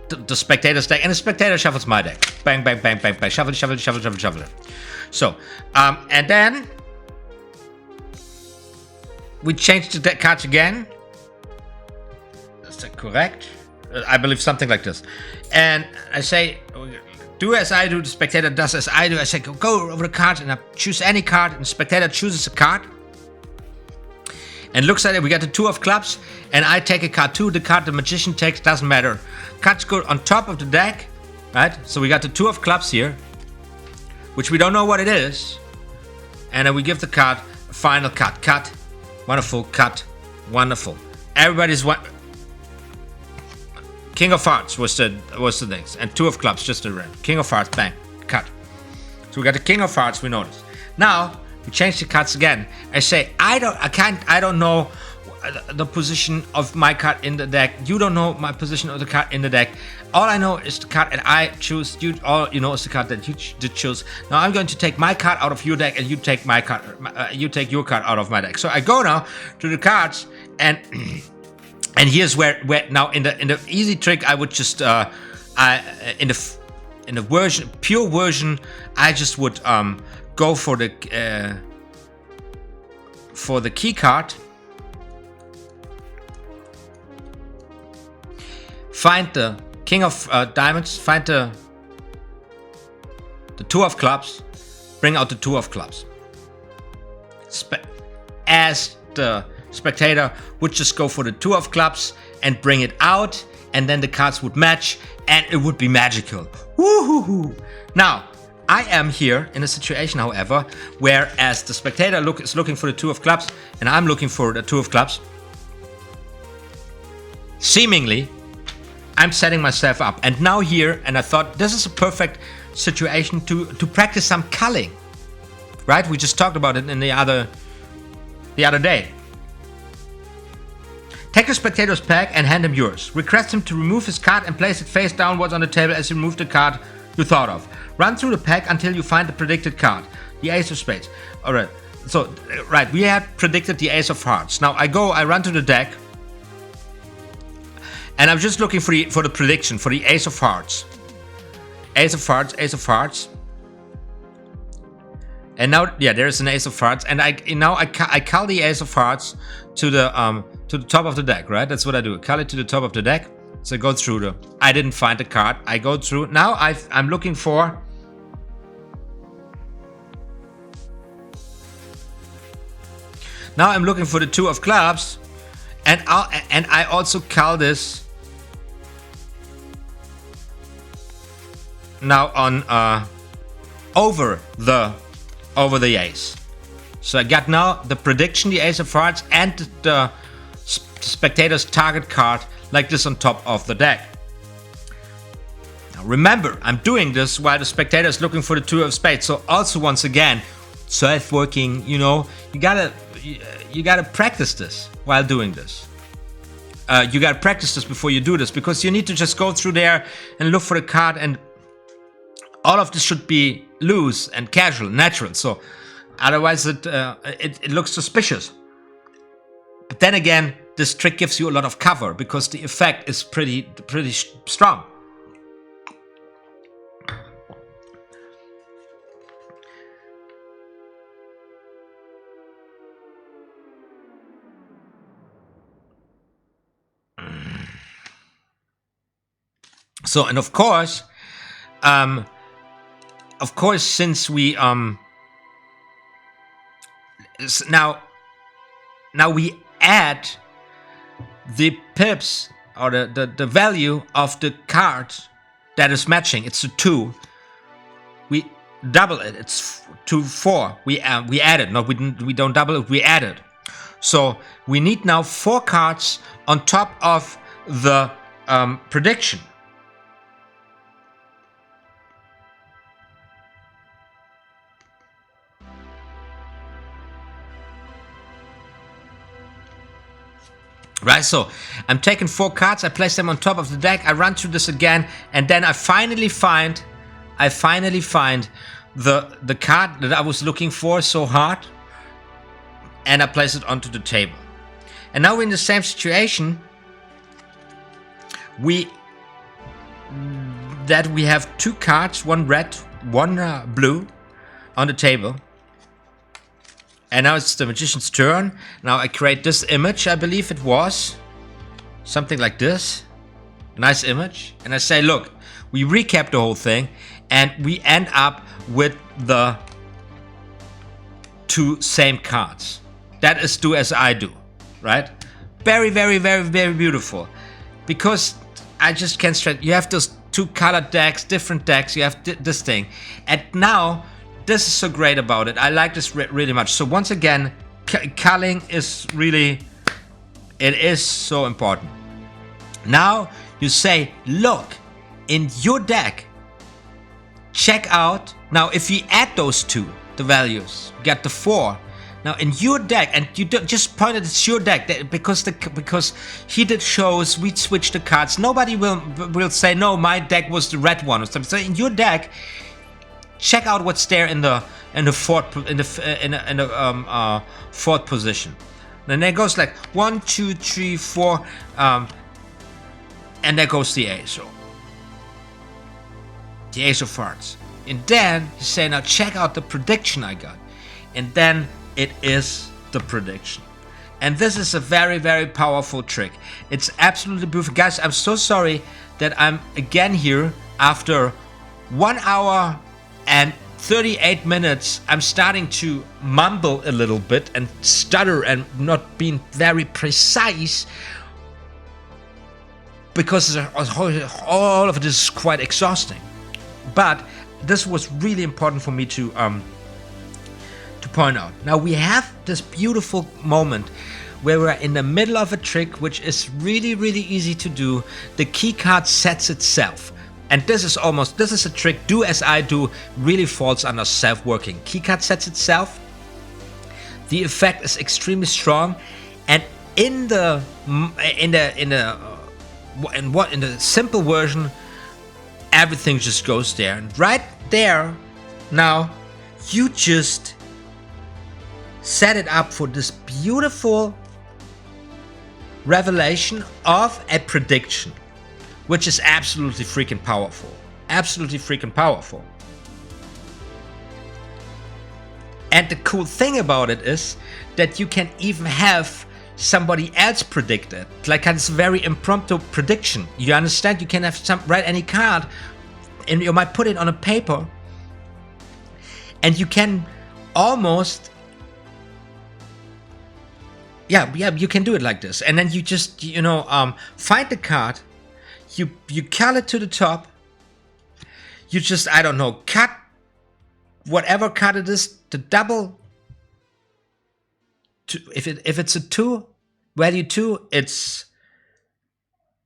S1: the spectator's deck, and the spectator shuffles my deck. Bang, bang, bang, bang, bang. Shuffle, shuffle, shuffle, shuffle, shuffle. So, and then we change the deck cards again. Is that correct? I believe something like this. And I say, do as I do. The spectator does as I do. I say, go over the card, and I choose any card, and the spectator chooses a card and looks at it. We got the two of clubs, and I take a card too. The card the magician takes doesn't matter. Cards go on top of the deck, right? So we got the two of clubs here, which we don't know what it is, and then we give the card a final cut. Cut, wonderful. Cut, wonderful. Everybody's one. King of Hearts was the things, and two of clubs just a ring. King of Hearts, bang, cut. So we got the King of Hearts. We notice. Now we change the cards again. I say I don't know the position of my card in the deck. You don't know my position of the card in the deck. All I know is the card that I choose. All you know is the card that you did choose. Now I'm going to take my card out of your deck, and you take my card. You take your card out of my deck. So I go now to the cards, and here's where now in the easy trick I would just in the pure version I just would go for the key card. Find the King of Diamonds, find the two of clubs, bring out the two of clubs. As the spectator would just go for the two of clubs and bring it out, and then the cards would match, and it would be magical. Woohoo! Now, I am here in a situation, however, whereas the spectator is looking for the two of clubs, and I'm looking for the two of clubs. Seemingly, I'm setting myself up, and now here, and I thought this is a perfect situation to practice some culling, right? We just talked about it in the other the other day. Take a spectator's pack and hand him yours. Request him to remove his card and place it face downwards on the table as you remove the card you thought of. Run through the pack until you find the predicted card, the ace of spades. Alright, so, right, we had predicted the ace of hearts. Now I run to the deck, and I'm just looking for the prediction for the ace of hearts. Ace of hearts, ace of hearts. And now, yeah, there's an ace of hearts, and I call the ace of hearts to the top of the deck, right? That's what I do. Call it to the top of the deck. So I go through I didn't find the card. I go through. Now I'm looking for. Now I'm looking for the 2 of clubs, and I also call this now on over the ace. So I got now the prediction, the ace of hearts, and the spectator's target card like this on top of the deck. Now remember, I'm doing this while the spectator is looking for the 2 of spades. So also, once again, self-working, you know, you gotta practice this while doing this. You gotta practice this before you do this, because you need to just go through there and look for the card, and all of this should be loose and casual, natural. So otherwise it looks suspicious. But then again, this trick gives you a lot of cover because the effect is pretty strong. So, and of course, since we now we add the pips or the value of the card that is matching. It's a 2. We double it. It's 2, 4. We add it. No, we don't double it. We add it. So we need now 4 cards on top of the prediction. Right, so I'm taking 4 cards, I place them on top of the deck, I run through this again, and then I finally find the card that I was looking for so hard, and I place it onto the table. And now we're in the same situation. We have 2 cards, one red, one blue, on the table. And now it's the magician's turn. Now I create this image, I believe it was. Something like this. Nice image. And I say, look, we recap the whole thing, and we end up with the 2 same cards. That is do as I do, right? Very, very, very, very beautiful. Because I just can't straight. You have those 2 colored decks, different decks. You have this thing. And now, this is so great about it. I like this really much. So once again, culling is really, it is so important. Now you say, look, in your deck, check out. Now if we add those 2, the values, get the 4. Now in your deck, and you just point it, it's your deck, because he did shows, we switch the cards. Nobody will say, no, my deck was the red one or something. So in your deck, check out what's there in the fourth position. Then there goes like 1, 2, 3, 4, and there goes the ace. So the ace of hearts. And then you say, now check out the prediction I got. And then it is the prediction. And this is a very, very powerful trick. It's absolutely beautiful. Guys, I'm so sorry that I'm again here after 1 hour and 38 minutes. I'm starting to mumble a little bit and stutter and not being very precise, because all of this is quite exhausting. But this was really important for me to point out. Now we have this beautiful moment where we're in the middle of a trick, which is really, really easy to do. The key card sets itself. And this is a trick, do as I do, really falls under self-working. Key card sets itself. The effect is extremely strong, and in the simple version, everything just goes there. And right there, now, you just set it up for this beautiful revelation of a prediction, which is absolutely freaking powerful. Absolutely freaking powerful. And the cool thing about it is that you can even have somebody else predict it. Like, it's a very impromptu prediction. You understand? You can have write any card, and you might put it on a paper, and you can almost, yeah, you can do it like this. And then you just, find the card, you curl it to the top, you just, I don't know, cut whatever card it is, the double. If it's a 2, value 2, it's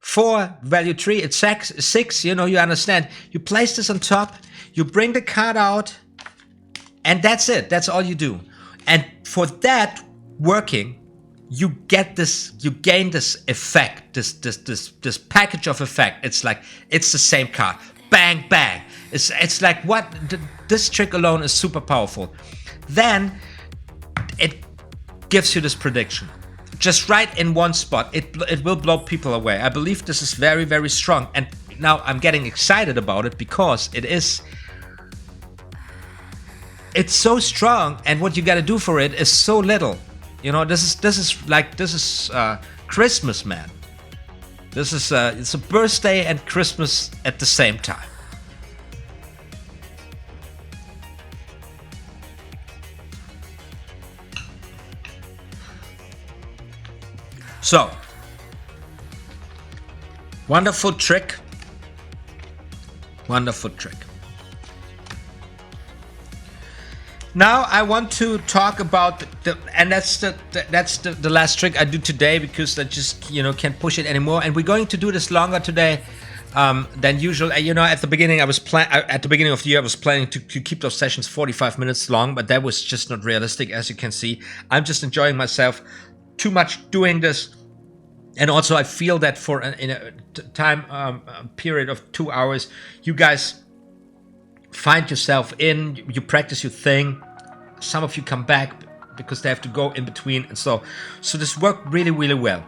S1: 4, value 3, it's 6, you understand. You place this on top, you bring the card out, and that's it. That's all you do. And for that working, you get this, you gain this effect, this package of effect. It's like, it's the same card. Bang, bang. It's like, what? This trick alone is super powerful. Then it gives you this prediction. Just right in one spot. It will blow people away. I believe this is very, very strong. And now I'm getting excited about it because it's so strong, and what you gotta do for it is so little. This is Christmas, man. This is it's a birthday and Christmas at the same time. So, wonderful trick. Wonderful trick. Now I want to talk about that's the last trick I do today, because I just can't push it anymore, and we're going to do this longer today than usual. At the beginning of the year I was planning to keep those sessions 45 minutes long, but that was just not realistic. As you can see, I'm just enjoying myself too much doing this, and also I feel that in a time period of 2 hours, you guys find yourself you practice your thing. Some of you come back because they have to go in between, and so this worked really, really well.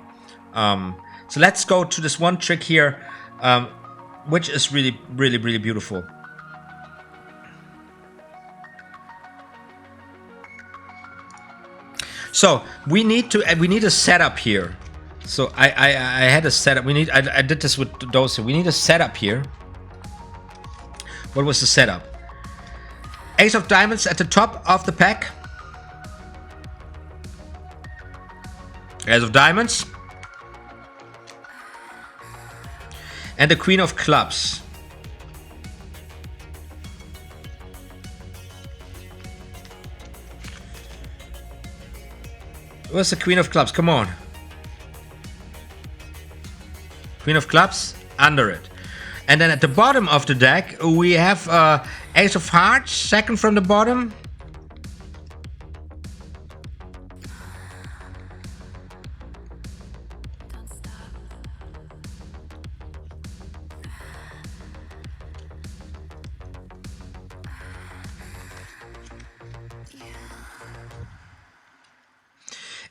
S1: So let's go to this one trick here, which is really, really, really beautiful. So we need a setup here. So I had a setup. I did this with those. We need a setup here. What was the setup? Ace of diamonds at the top of the pack. Ace of diamonds. And the queen of clubs. Where's the queen of clubs? Come on. Queen of clubs under it. And then at the bottom of the deck, we have Ace of Hearts, second from the bottom.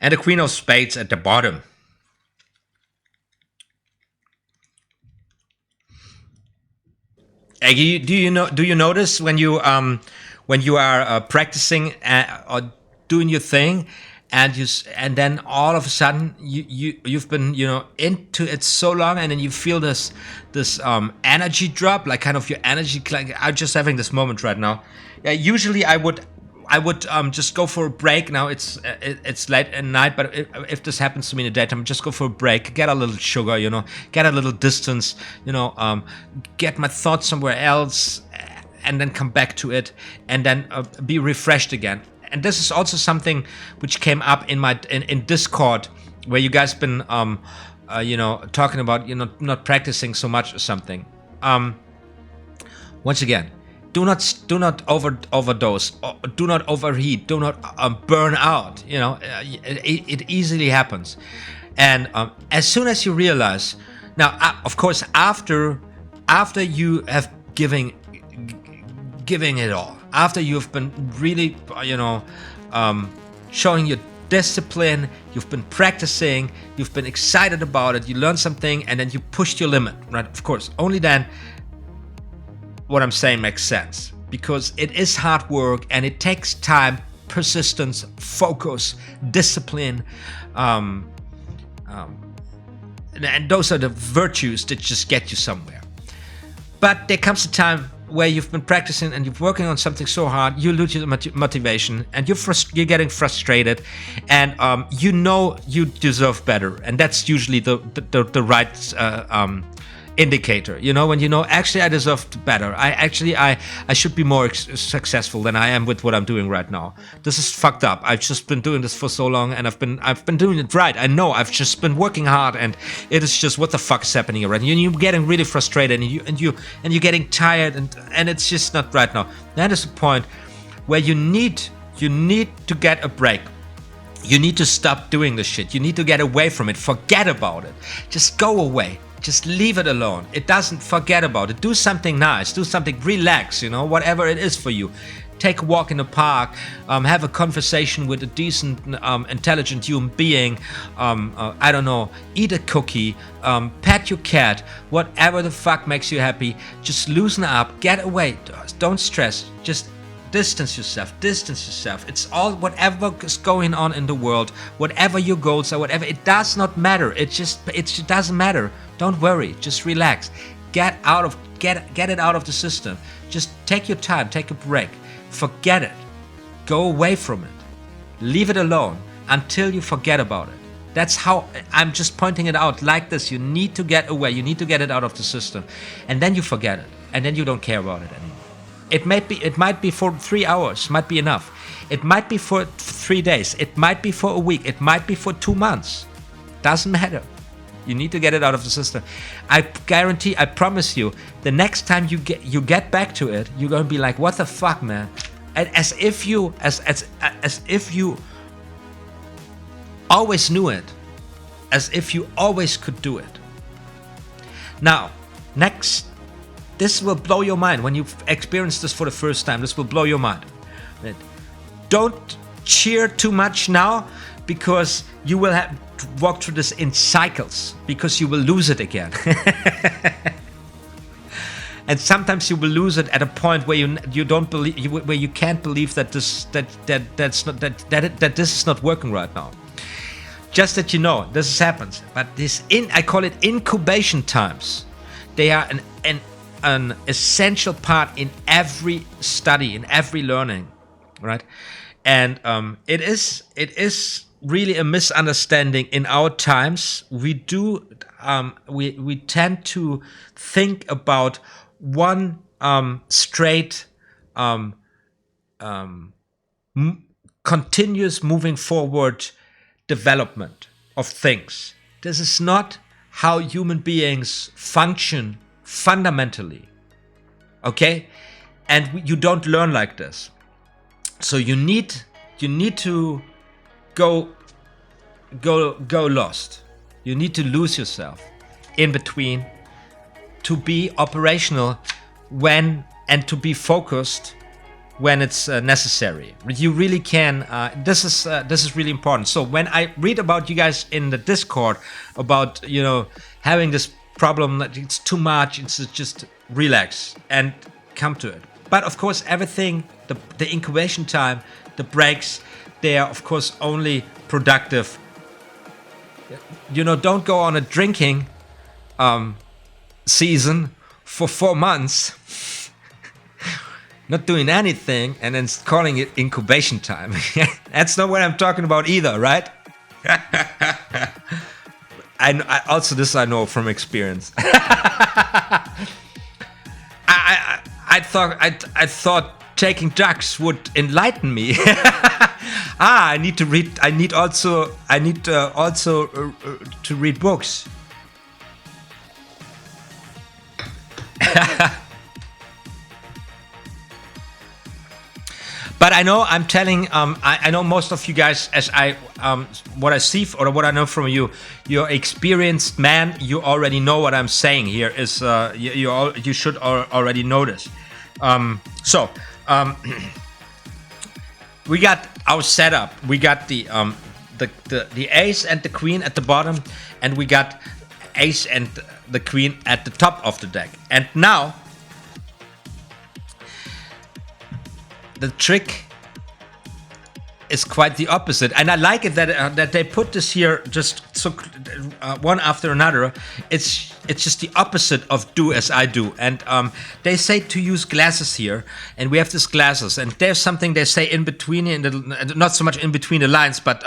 S1: And the Queen of Spades at the bottom. Do you notice when you are practicing or doing your thing, and then all of a sudden you've been into it so long, and then you feel this energy drop, like kind of your energy. Like, I'm just having this moment right now. Yeah, usually I would just go for a break. Now it's late at night, but if this happens to me in the daytime, just go for a break, get a little sugar, get a little distance, get my thoughts somewhere else, and then come back to it, and then be refreshed again. And this is also something which came up in Discord, where you guys been talking about not practicing so much or something. Once again, do not overdose, do not overheat, do not burn out. You know, it easily happens. And as soon as you realize, now of course after you have giving it all, after you've been really, you know, showing your discipline, you've been practicing, you've been excited about it, you learned something, and then you pushed your limit, right? Of course, only then what I'm saying makes sense, because it is hard work and it takes time, persistence, focus, discipline, and those are the virtues that just get you somewhere. But there comes a time where you've been practicing and you're working on something so hard, you lose your motivation, and you're getting frustrated, and you know you deserve better, and that's usually the right indicator. You know, when you know, actually I deserved better. I should be more successful than I am with what I'm doing right now. This is fucked up. I've just been doing this for so long, and I've been doing it right. I know I've just been working hard, and it is just, what the fuck is happening already? And you're getting really frustrated, and you're getting tired, and it's just not right now. That is the point where you need to get a break. You need to stop doing this shit. You need to get away from it. Forget about it. Just go away. Just leave it alone. It doesn't, forget about it. Do something nice. Do something, relax, you know, whatever it is for you. Take a walk in the park. Have a conversation with a decent, intelligent human being. I don't know. Eat a cookie. Pet your cat. Whatever the fuck makes you happy. Just loosen up. Get away. Don't stress. Just distance yourself. It's all, whatever is going on in the world, whatever your goals are, whatever, it does not matter. It doesn't matter. Don't worry. Just relax. Get it out of the system. Just take your time. Take a break. Forget it. Go away from it. Leave it alone until you forget about it. That's how I'm just pointing it out like this. You need to get away. You need to get it out of the system, and then you forget it, and then you don't care about it anymore. It might be for 3 hours, might be enough. It might be for 3 days. It might be for a week. It might be for 2 months. Doesn't matter. You need to get it out of the system. I guarantee, I promise you, the next time you get back to it, you're gonna be like, what the fuck, man? As if you always knew it, as if you always could do it. Now, next, this will blow your mind when you've experienced this for the first time. This will blow your mind. Don't cheer too much now, because you will have to walk through this in cycles, because you will lose it again. And sometimes you will lose it at a point where you don't believe, where you can't believe that this is not working right now. Just that you know this happens. But I call it incubation times. They are an essential part in every study, in every learning, right? And it is really a misunderstanding in our times. We tend to think about one straight continuous moving forward development of things. This is not how human beings function fundamentally, okay? And you don't learn like this. So you need to go lost. You need to lose yourself in between to be operational and to be focused when it's necessary. You really can. This is really important. So when I read about you guys in the Discord about, you know, having this problem that it's too much, it's just relax and come to it. But of course, everything, the incubation time, the breaks, they are of course only productive. You know, don't go on a drinking season for 4 months, not doing anything, and then calling it incubation time. That's not what I'm talking about either, right? I also, this I know from experience. I thought taking drugs would enlighten me. I need to read. I need also to read books. But I know I'm telling, I know most of you guys, as what I see or what I know from you, you're experienced man. You already know what I'm saying here. Is you should already know this. We got our setup. We got the ace and the queen at the bottom, and we got ace and the queen at the top of the deck. And now the trick is quite the opposite, and I like it that they put this here just so one after another. It's just the opposite of do as I do, and they say to use glasses here, and we have these glasses, and there's something they say in between, not so much in between the lines, but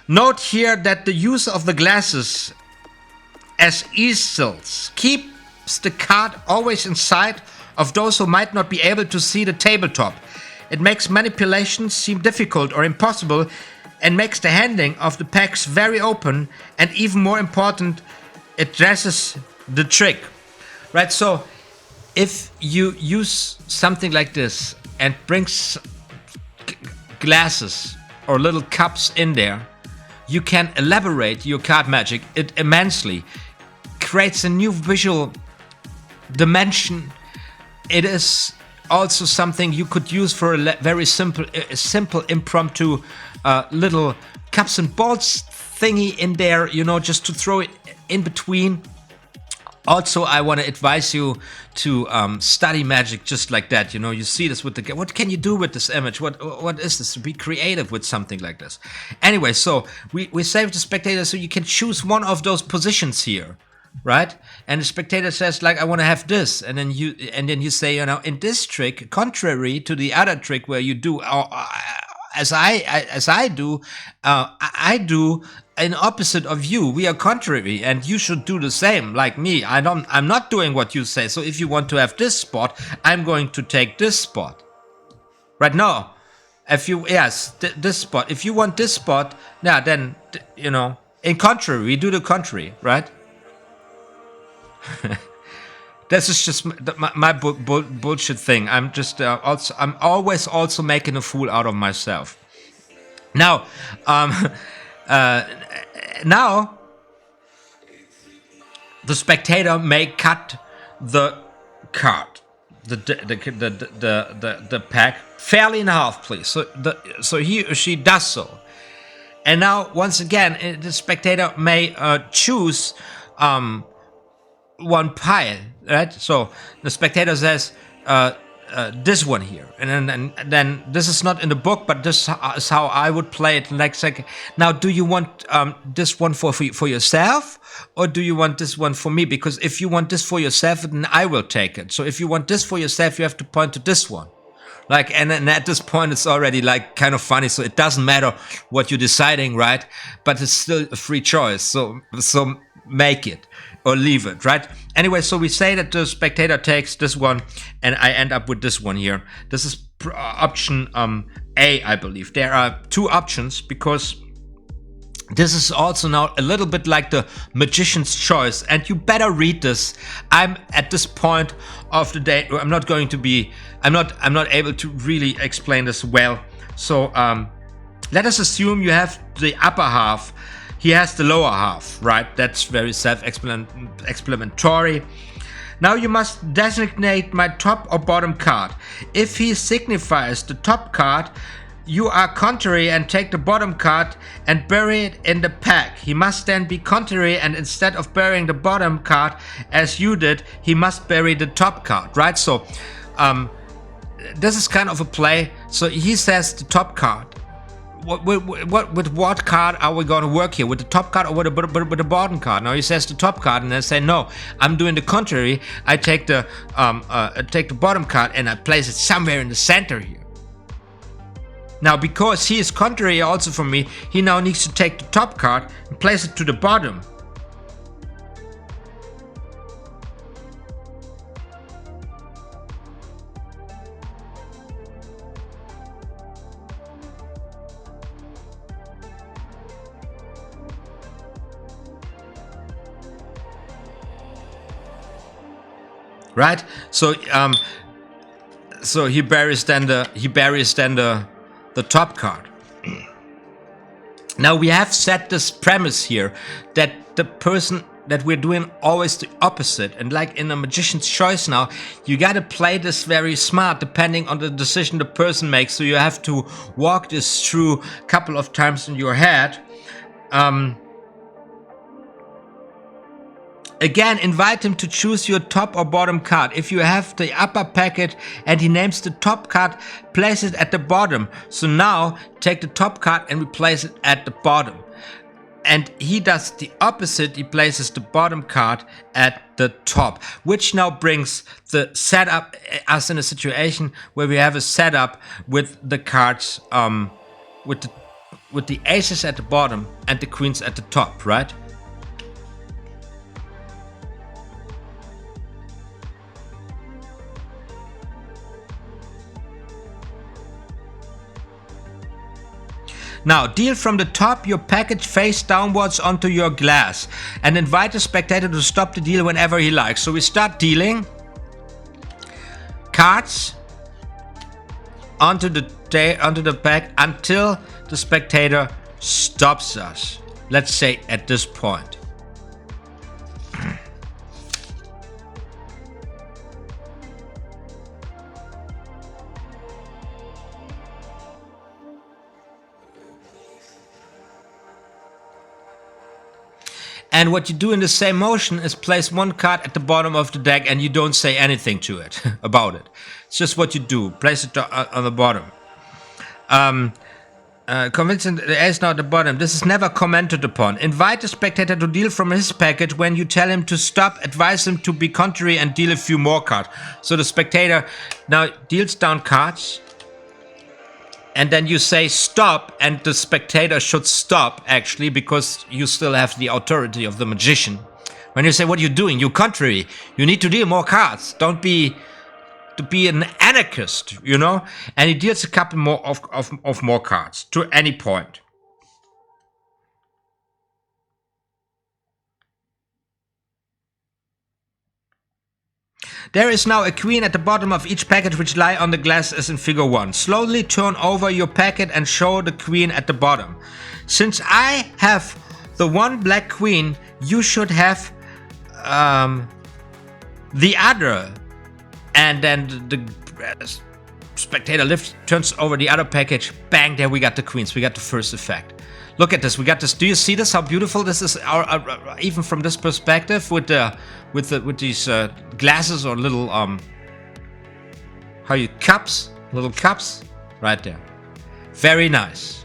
S1: note here that the use of the glasses as easels keeps the card always in sight of those who might not be able to see the tabletop. It makes manipulations seem difficult or impossible, and makes the handling of the packs very open, and even more important, it dresses the trick. Right, so if you use something like this and brings glasses or little cups in there, you can elaborate your card magic it immensely. Creates a new visual dimension. It is also something you could use for a very simple impromptu little cups and balls thingy in there, you know, just to throw it in between. Also, I want to advise you to study magic just like that. You know, you see this with the... What can you do with this image? What is this? Be creative with something like this. Anyway, so we save the spectator so you can choose one of those positions here. Right, and the spectator says, like, I want to have this, and then you say, you know, in this trick, contrary to the other trick where you do as I do, I do an opposite of you. We are contrary, and you should do the same, like me. I'm not doing what you say. So if you want to have this spot, I'm going to take this spot. Right? No, if you this spot. If you want this spot, now then, you know, in contrary, we do the contrary, right? This is just my bullshit thing. I'm just I'm always also making a fool out of myself. Now, now the spectator may cut the card, the pack fairly in half, please. So he or she does so, and now once again the spectator may choose one pile, right? So the spectator says this one here, and then this is not in the book, but this is how I would play it. Like now, do you want this one for yourself, or do you want this one for me? Because if you want this for yourself, then I will take it. So if you want this for yourself, you have to point to this one. Like, and then at this point, it's already like kind of funny. So it doesn't matter what you're deciding, right? But it's still a free choice. So make it or leave it, right? Anyway, so we say that the spectator takes this one, and I end up with this one here. This is option A, I believe. There are two options because this is also now a little bit like the magician's choice, and you better read this. I'm at this point of the day, I'm not able to really explain this well. So let us assume you have the upper half. He has the lower half, right? That's very self-explanatory. Now you must designate my top or bottom card. If he signifies the top card, you are contrary and take the bottom card and bury it in the pack. He must then be contrary, and instead of burying the bottom card as you did, he must bury the top card, right? So this is kind of a play. So he says the top card. With what card are we going to work here? With the top card or with the bottom card? Now he says the top card, and I say no. I'm doing the contrary. I take the bottom card and I place it somewhere in the center here. Now, because he is contrary also for me, he now needs to take the top card and place it to the bottom. Right? So So he buries then the top card. Now we have set this premise here that the person that we're doing always the opposite, and like in a magician's choice now, you gotta play this very smart depending on the decision the person makes. So you have to walk this through a couple of times in your head. Again, invite him to choose your top or bottom card. If you have the upper packet and he names the top card, place it at the bottom. So now take the top card and we place it at the bottom. And he does the opposite, he places the bottom card at the top, which now brings the setup, us in a situation where we have a setup with the cards, with the aces at the bottom and the queens at the top, right? Now, deal from the top your package face downwards onto your glass and invite the spectator to stop the deal whenever he likes. So we start dealing cards onto the pack until the spectator stops us. Let's say at this point. And what you do in the same motion is place one card at the bottom of the deck and you don't say anything to it about it. It's just what you do. Place it on the bottom. Convincing the ace now at the bottom. This is never commented upon. Invite the spectator to deal from his package. When you tell him to stop, advise him to be contrary and deal a few more cards. So the spectator now deals down cards. And then you say stop, and the spectator should stop, actually, because you still have the authority of the magician. When you say, what are you doing? You're contrary. You need to deal more cards. Don't be an anarchist, you know? And he deals a couple more of more cards to any point. There is now a queen at the bottom of each packet which lie on the glass as in figure 1. Slowly turn over your packet and show the queen at the bottom. Since I have the one black queen, you should have the other. And then the spectator turns over the other package. Bang, there we got the queens. We got the first effect. Look at this. We got this. Do you see this? How beautiful this is? Even from this perspective, with these glasses or little cups, little cups, right there. Very nice.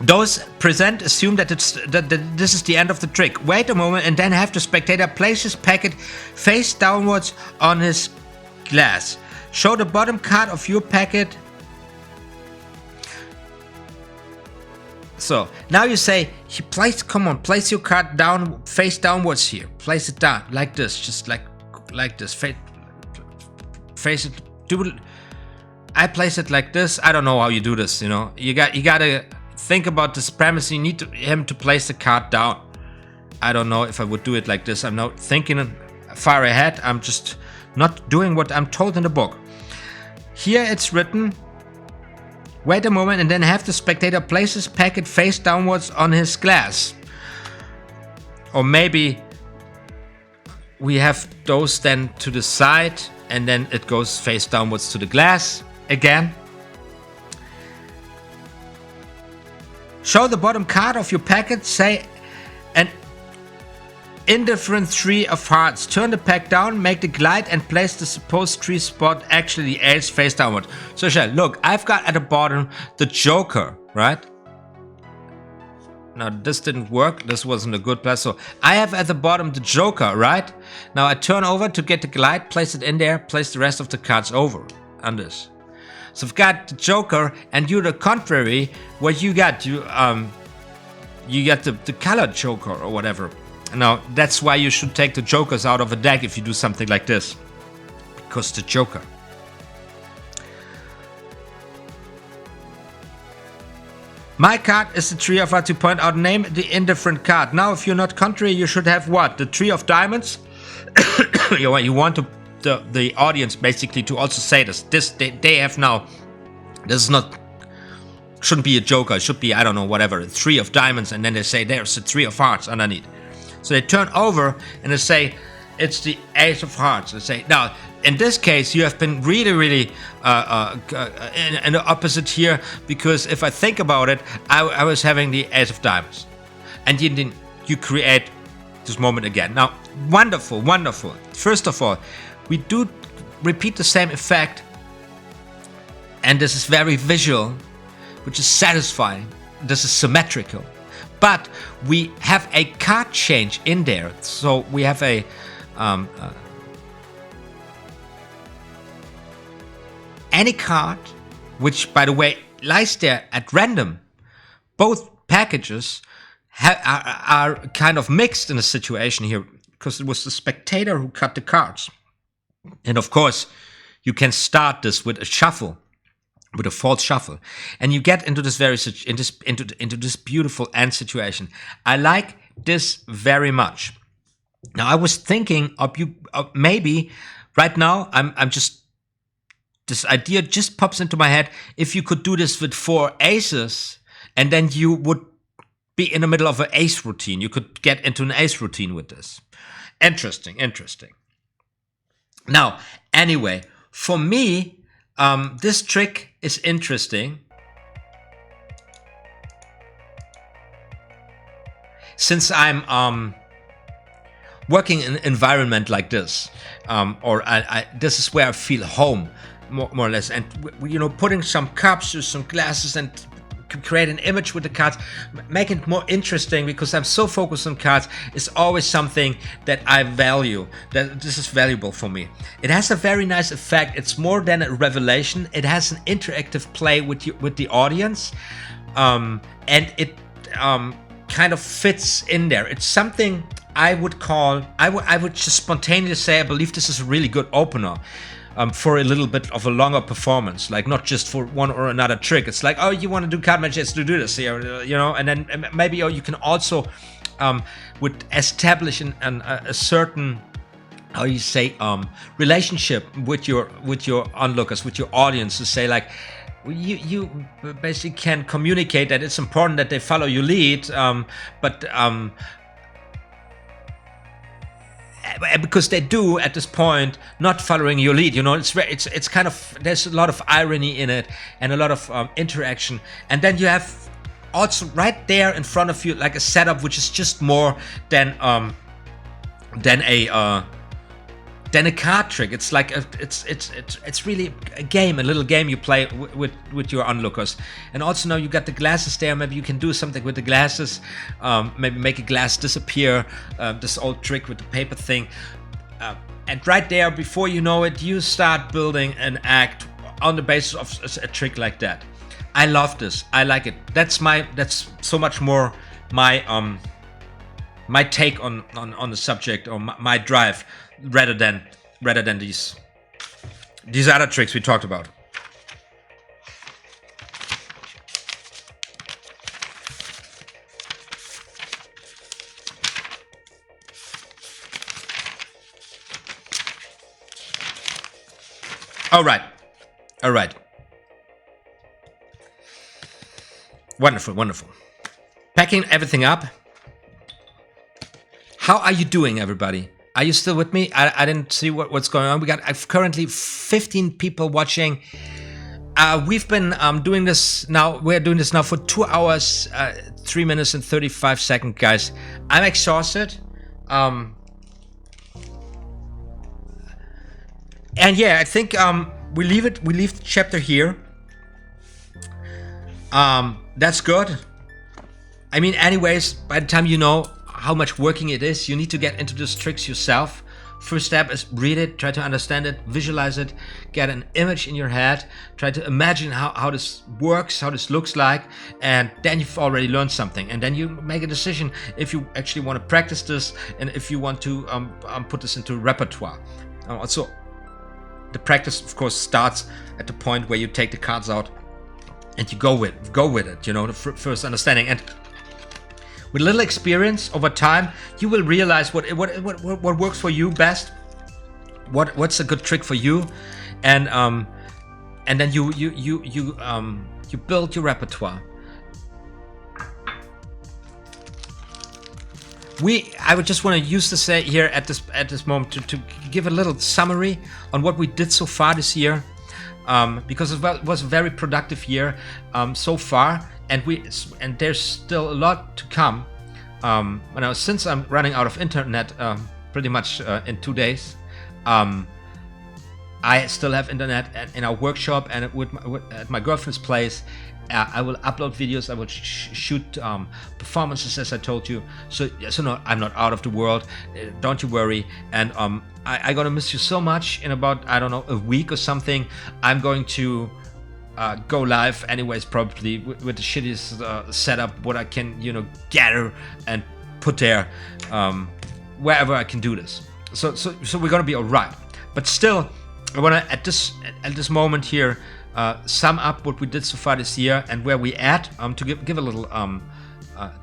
S1: Those present assume that this is the end of the trick. Wait a moment and then have the spectator place his packet face downwards on his glass. Show the bottom card of your packet. So now you say, come on, place your card down, face downwards here. Place it down like this, just like this. Face it. I place it like this. I don't know how you do this. You know, you gotta think about this premise. You need him to place the card down. I don't know if I would do it like this. I'm not thinking far ahead. I'm just not doing what I'm told in the book. Here it's written. Wait a moment and then have the spectator place his packet face downwards on his glass. Or maybe we have those then to the side and then it goes face downwards to the glass again. Show the bottom card of your packet, say an indifferent 3 of hearts. Turn the pack down, make the glide and place the supposed 3 spot, actually the ace, face downward. So look, I've got at the bottom the joker, right? Now this didn't work, this wasn't a good place. So I have at the bottom the joker, right? Now I turn over to get the glide, place it in there, place the rest of the cards over on this. So I've got the joker and you're the contrary. What you got? You got the colored joker or whatever. Now, that's why you should take the jokers out of a deck if you do something like this. Because the joker. My card is the 3 of hearts. You point out, name the indifferent card. Now, if you're not contrary, you should have what? The 3 of diamonds? You want to the audience basically to also say this. They have now. This is not. Shouldn't be a joker. It should be, I don't know, whatever, 3 of diamonds, and then they say there's a 3 of hearts underneath. So they turn over and they say it's the ace of hearts. They say now, in this case, you have been really in the opposite here, because if I think about it, I was having the ace of diamonds, and you create this moment again. Now, wonderful. First of all, we do repeat the same effect, and this is very visual, which is satisfying. This is symmetrical, but we have a card change in there. So we have any card, which, by the way, lies there at random. Both packages are kind of mixed in a situation here, because it was the spectator who cut the cards. And of course, you can start this with a shuffle, with a false shuffle, and you get into this into this beautiful end situation. I like this very much. Now, I was thinking of maybe right now. I'm just, this idea just pops into my head. If you could do this with 4 aces, and then you would be in the middle of an ace routine. You could get into an ace routine with this. Interesting. Now, anyway, for me, this trick is interesting, since I'm working in an environment like this, or this is where I feel home, more or less, and putting some cups or some glasses and create an image with the cards, make it more interesting, because I'm so focused on cards, is always something that I value, that this is valuable for me. It has a very nice effect. It's more than a revelation. It has an interactive play with the audience, and it kind of fits in there. It's something I would call, I would just spontaneously say, I believe this is a really good opener. For a little bit of a longer performance, like not just for one or another trick. It's like, oh, you want to do card magic, to do this here, and then maybe you can also would establish a certain, how you say, relationship with your onlookers, with your audience, to say like, you basically can communicate that it's important that they follow your lead, but because they do at this point not following your lead, it's kind of, there's a lot of irony in it and a lot of interaction, and then you have also right there in front of you like a setup which is just more than a card trick. It's like it's really a game, a little game you play with your onlookers. And also now you got the glasses there. Maybe you can do something with the glasses. Maybe make a glass disappear. This old trick with the paper thing. And right there, before you know it, you start building an act on the basis of a trick like that. I love this. I like it. That's so much more my my take on the subject, or my drive, rather than these other tricks we talked about. All right. Wonderful. Packing everything up. How are you doing, everybody? Are you still with me? I didn't see what's going on. I've currently 15 people watching. We've been doing this now. We're doing this now for 2 hours, 3 minutes and 35 seconds, guys. I'm exhausted. And yeah, I think we leave the chapter here. That's good. I mean, anyways, by the time you know how much working it is, you need to get into these tricks yourself. First step is read it, try to understand it, visualize it, get an image in your head, try to imagine how this works, how this looks like, and then you've already learned something. And then you make a decision if you actually want to practice this, and if you want to put this into repertoire. Also, the practice, of course, starts at the point where you take the cards out and you go with it, the first understanding. And with a little experience over time, you will realize what works for you best, what's a good trick for you, and then you build your repertoire. I would just want to use this here at this moment to give a little summary on what we did so far this year, because it was a very productive year so far, and there's still a lot to come. Since I'm running out of internet pretty much in 2 days, I still have internet in our workshop and at my girlfriend's place. I will upload videos. I will shoot performances, as I told you. So no, I'm not out of the world. Don't you worry. And I'm gonna miss you so much. In about, I don't know, a week or something, I'm going to go live anyways, probably with the shittiest setup what I can, gather and put there wherever I can do this. So we're gonna be all right. But still, I wanna at this moment here sum up what we did so far this year and where we at, to give a little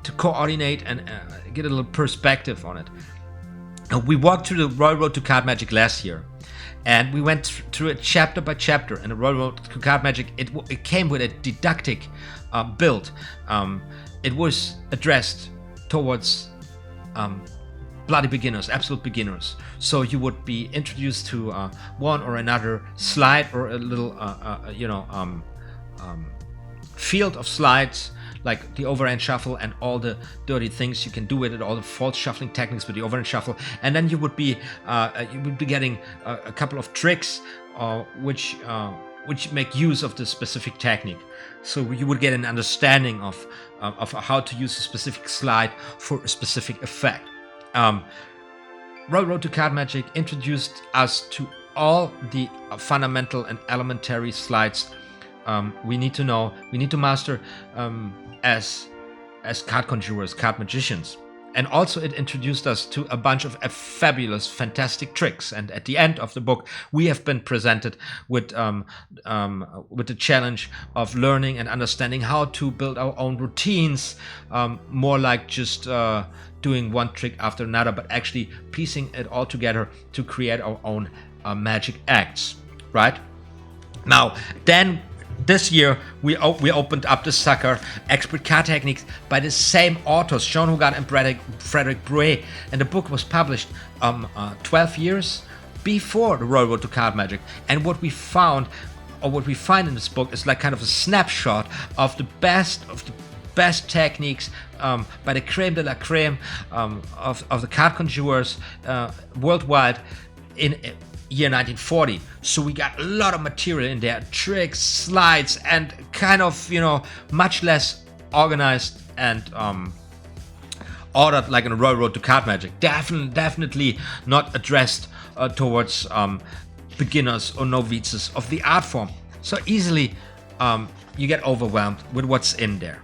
S1: to coordinate and get a little perspective on it. We walked through the Royal Road to Card Magic last year, and we went through it chapter by chapter. And the Royal Road to Card Magic, it came with a didactic build. It was addressed towards bloody beginners, absolute beginners. So you would be introduced to one or another slide or a little, field of slides, like the overhand shuffle and all the dirty things you can do with it, all the false shuffling techniques with the overhand shuffle, and then you would be getting a couple of tricks, which make use of the specific technique. So you would get an understanding of how to use a specific slide for a specific effect. Royal Road to Card Magic introduced us to all the fundamental and elementary slides we need to know, we need to master as card conjurers, card magicians. And also it introduced us to a bunch of fabulous, fantastic tricks. And at the end of the book, we have been presented with the challenge of learning and understanding how to build our own routines, more like just doing one trick after another, but actually piecing it all together to create our own magic acts, right? Now, then this year we opened up the sucker, Expert Card Techniques, by the same authors, Hugard and Braue, and the book was published 12 years before the Royal Road to Card Magic. And what we found, or what we find in this book, is like kind of a snapshot of the best techniques by the creme de la creme of the card conjurers worldwide in year 1940. So we got a lot of material in there, tricks, slides, and kind of, much less organized and ordered like in a Royal Road to Card Magic. Definitely not addressed towards beginners or novices of the art form. So easily you get overwhelmed with what's in there.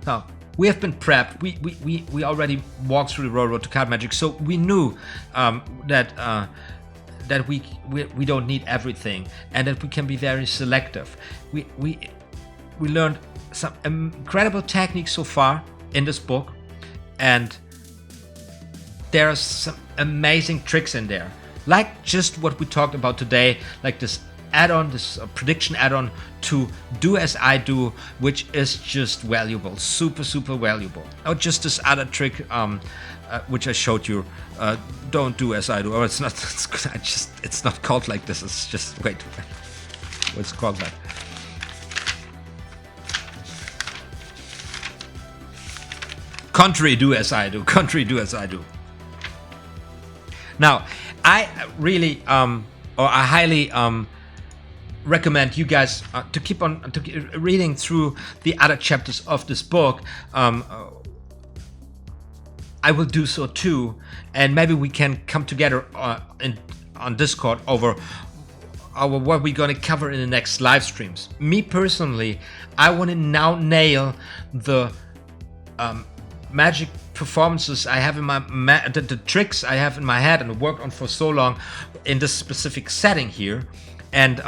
S1: Now, we have been prepped. We already walked through the Royal Road to Card Magic, so we knew that we don't need everything, and that we can be very selective. We learned some incredible techniques so far in this book, and there are some amazing tricks in there, like just what we talked about today, like this add-on, this prediction add-on to Do As I Do, which is just valuable, super valuable. Or just this other trick which I showed you, Don't Do As I Do. Or it's not it's not called like this. It's just, wait, what's it called like? Contrary Do As I Do. Contrary Do As I Do. Now, I really or I highly recommend you guys to keep reading through the other chapters of this book. I will do so too, and maybe we can come together on Discord over what we're going to cover in the next live streams. Me personally, I want to now nail the magic performances I have in my the tricks I have in my head and worked on for so long in this specific setting here, and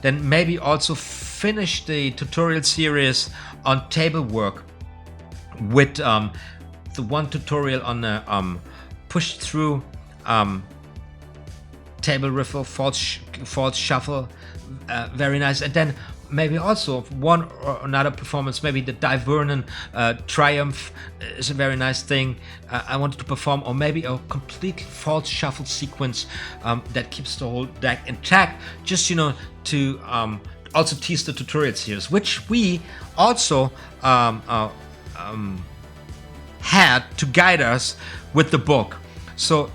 S1: then maybe also finish the tutorial series on table work with the one tutorial on the push through table riffle, false shuffle, very nice. And then maybe also one or another performance, maybe the Die Vernon Triumph is a very nice thing I wanted to perform, or maybe a complete false shuffle sequence that keeps the whole deck intact, just to also tease the tutorial series, which we also had to guide us with the book. So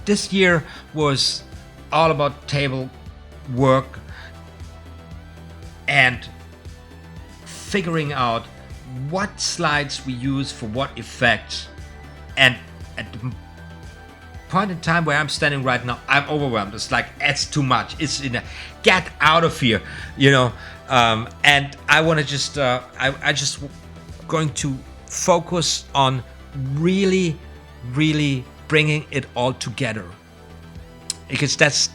S1: this year was all about table work and figuring out what slides we use for what effects. And at the point in time where I'm standing right now, I'm overwhelmed. It's like, it's too much. It's get out of here, and I want to just I just going to focus on really bringing it all together, because that's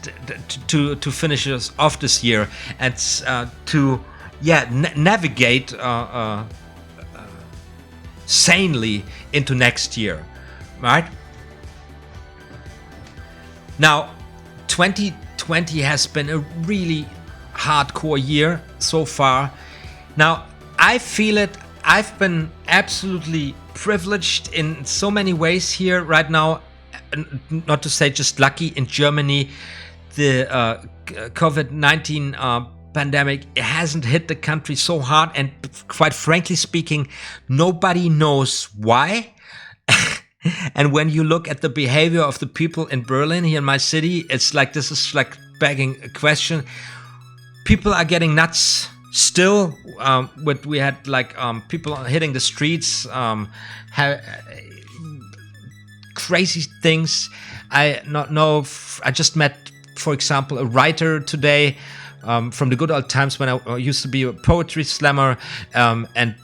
S1: to finish us off this year, and to navigate sanely into next year, right? Now 2020 has been a really hardcore year so far. Now I feel it. I've been absolutely privileged in so many ways here right now, not to say just lucky. In Germany, the COVID-19 pandemic, it hasn't hit the country so hard, and quite frankly speaking, nobody knows why. And when you look at the behavior of the people in Berlin, here in my city, it's like, this is like begging a question. People are getting nuts still. We had like people hitting the streets, crazy things. I not know. I just met, for example, a writer today from the good old times when I used to be a poetry slammer, and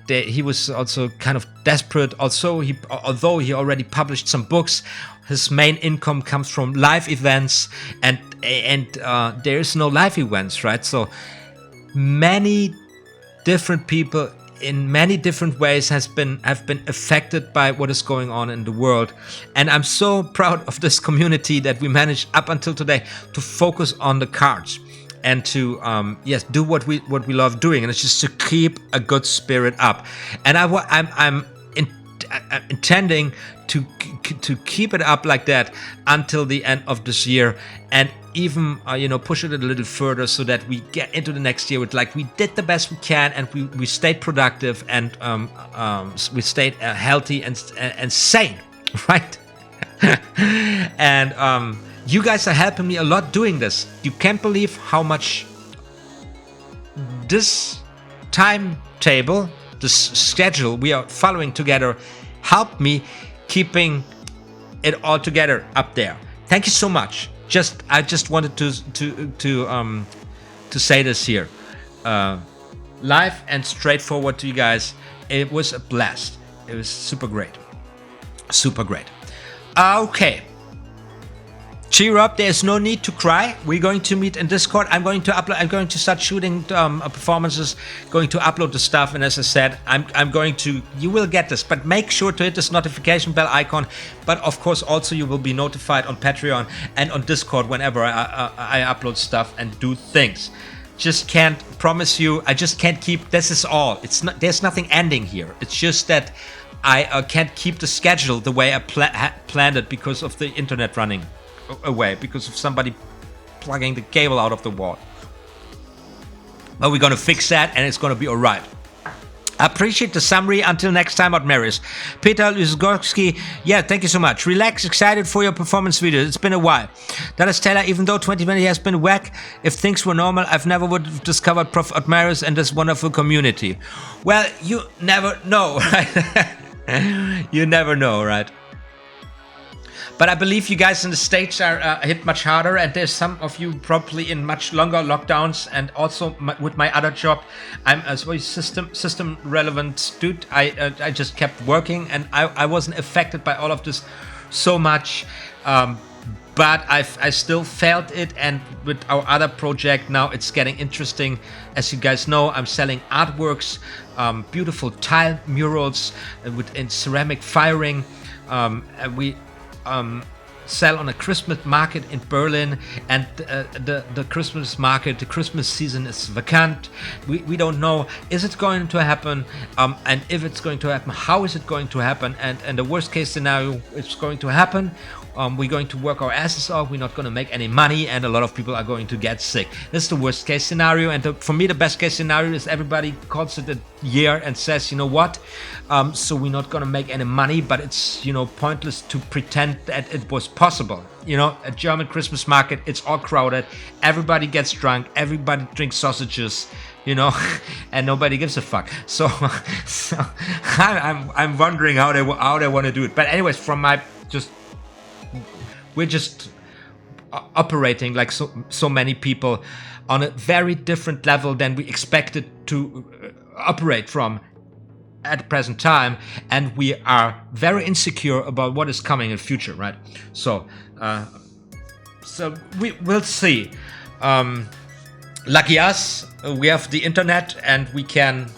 S1: he was also kind of desperate. Also, although he already published some books, his main income comes from live events, and there is no live events, right? So many different people in many different ways have been affected by what is going on in the world, and I'm so proud of this community that we managed up until today to focus on the cards and to do what we love doing, and it's just to keep a good spirit up. And I'm intending to keep it up like that until the end of this year, and even push it a little further, so that we get into the next year with, like, we did the best we can, and we stayed productive, and we stayed healthy and sane, right? And you guys are helping me a lot doing this. You can't believe how much this timetable, this schedule we are following together, helped me keeping it all together up there. Thank you so much. I just wanted to say this here, live and straightforward to you guys. It was a blast. It was super great. Okay. Cheer up, there's no need to cry. We're going to meet in Discord. I'm going to upload. I'm going to start shooting performances, going to upload the stuff, and as I said, I'm going to, you will get this, but make sure to hit this notification bell icon. But of course, also you will be notified on Patreon and on Discord whenever I upload stuff and do things. Just can't promise you, I just can't keep, this is all. It's not, there's nothing ending here. It's just that I can't keep the schedule the way I planned it because of the internet running away, because of somebody plugging the cable out of the wall. But we're gonna fix that, and it's gonna be all right. I appreciate the summary. Until next time, OTHMARiUS. Peter Luzgorski, yeah, thank you so much. Relax, excited for your performance video. It's been a while. Dallas Taylor, even though 2020 has been whack, if things were normal, I've never would have discovered Prof. OTHMARiUS and this wonderful community. Well, you never know, right? You never know, right? But I believe you guys in the States are hit much harder, and there's some of you probably in much longer lockdowns. And also with my other job, I'm a very system relevant dude. I just kept working, and I wasn't affected by all of this so much. But I still felt it, and with our other project now, it's getting interesting. As you guys know, I'm selling artworks, beautiful tile murals in ceramic firing. sell on a Christmas market in Berlin, and the Christmas market, the Christmas season is vacant. We don't know, is it going to happen, and if it's going to happen, how is it going to happen, and the worst case scenario, it's going to happen. We're going to work our asses off, we're not going to make any money, and a lot of people are going to get sick. This is the worst case scenario, and for me the best case scenario is everybody calls it a year and says, you know what, so we're not going to make any money, but it's, you know, pointless to pretend that it was possible. You know, a German Christmas market, it's all crowded, everybody gets drunk, everybody drinks sausages, you know, and nobody gives a fuck. So, I'm wondering how they want to do it. But anyways, from my we're just operating like so many people on a very different level than we expected to operate from at the present time, and we are very insecure about what is coming in the future, right? So we will see. Lucky us, we have the internet, and we can,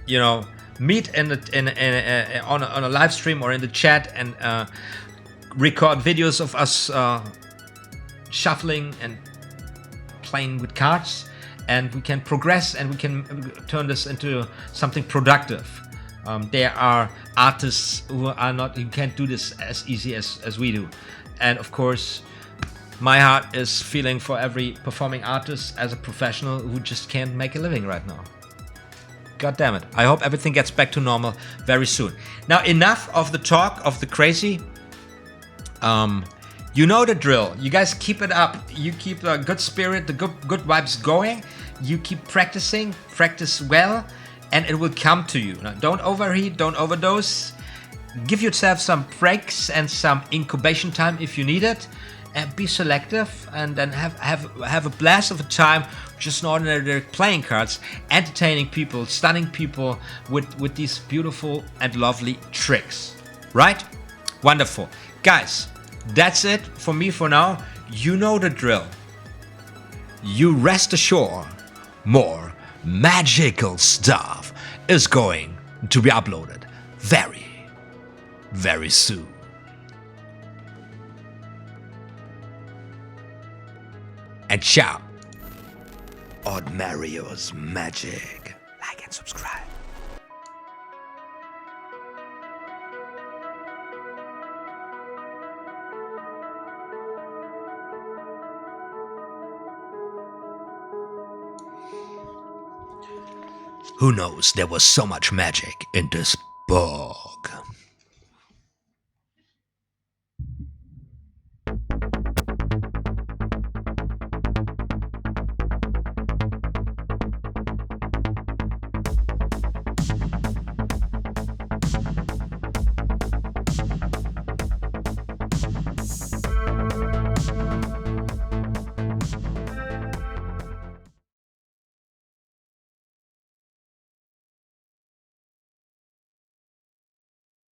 S1: you know, meet on a live stream or in the chat, and record videos of us shuffling and playing with cards, and we can progress, and we can turn this into something productive. There are artists who can't do this as easy as we do, and of course my heart is feeling for every performing artist as a professional who just can't make a living right now. God damn it. I hope everything gets back to normal very soon. Now, enough of the talk of the crazy. You know the drill. You guys keep it up. You keep the good spirit, the good vibes going. You keep practicing, practice well, and it will come to you. Now, don't overheat, don't overdose. Give yourself some breaks and some incubation time if you need it. And be selective, and then have a blast of a time, just an ordinary playing cards, entertaining people, stunning people with these beautiful and lovely tricks. Right? Wonderful. Guys, that's it for me for now. You know the drill. You rest assured, more magical stuff is going to be uploaded very, very soon. And ciao. OTHMARiUS Magic. Like and subscribe. Who knows, there was so much magic in this book.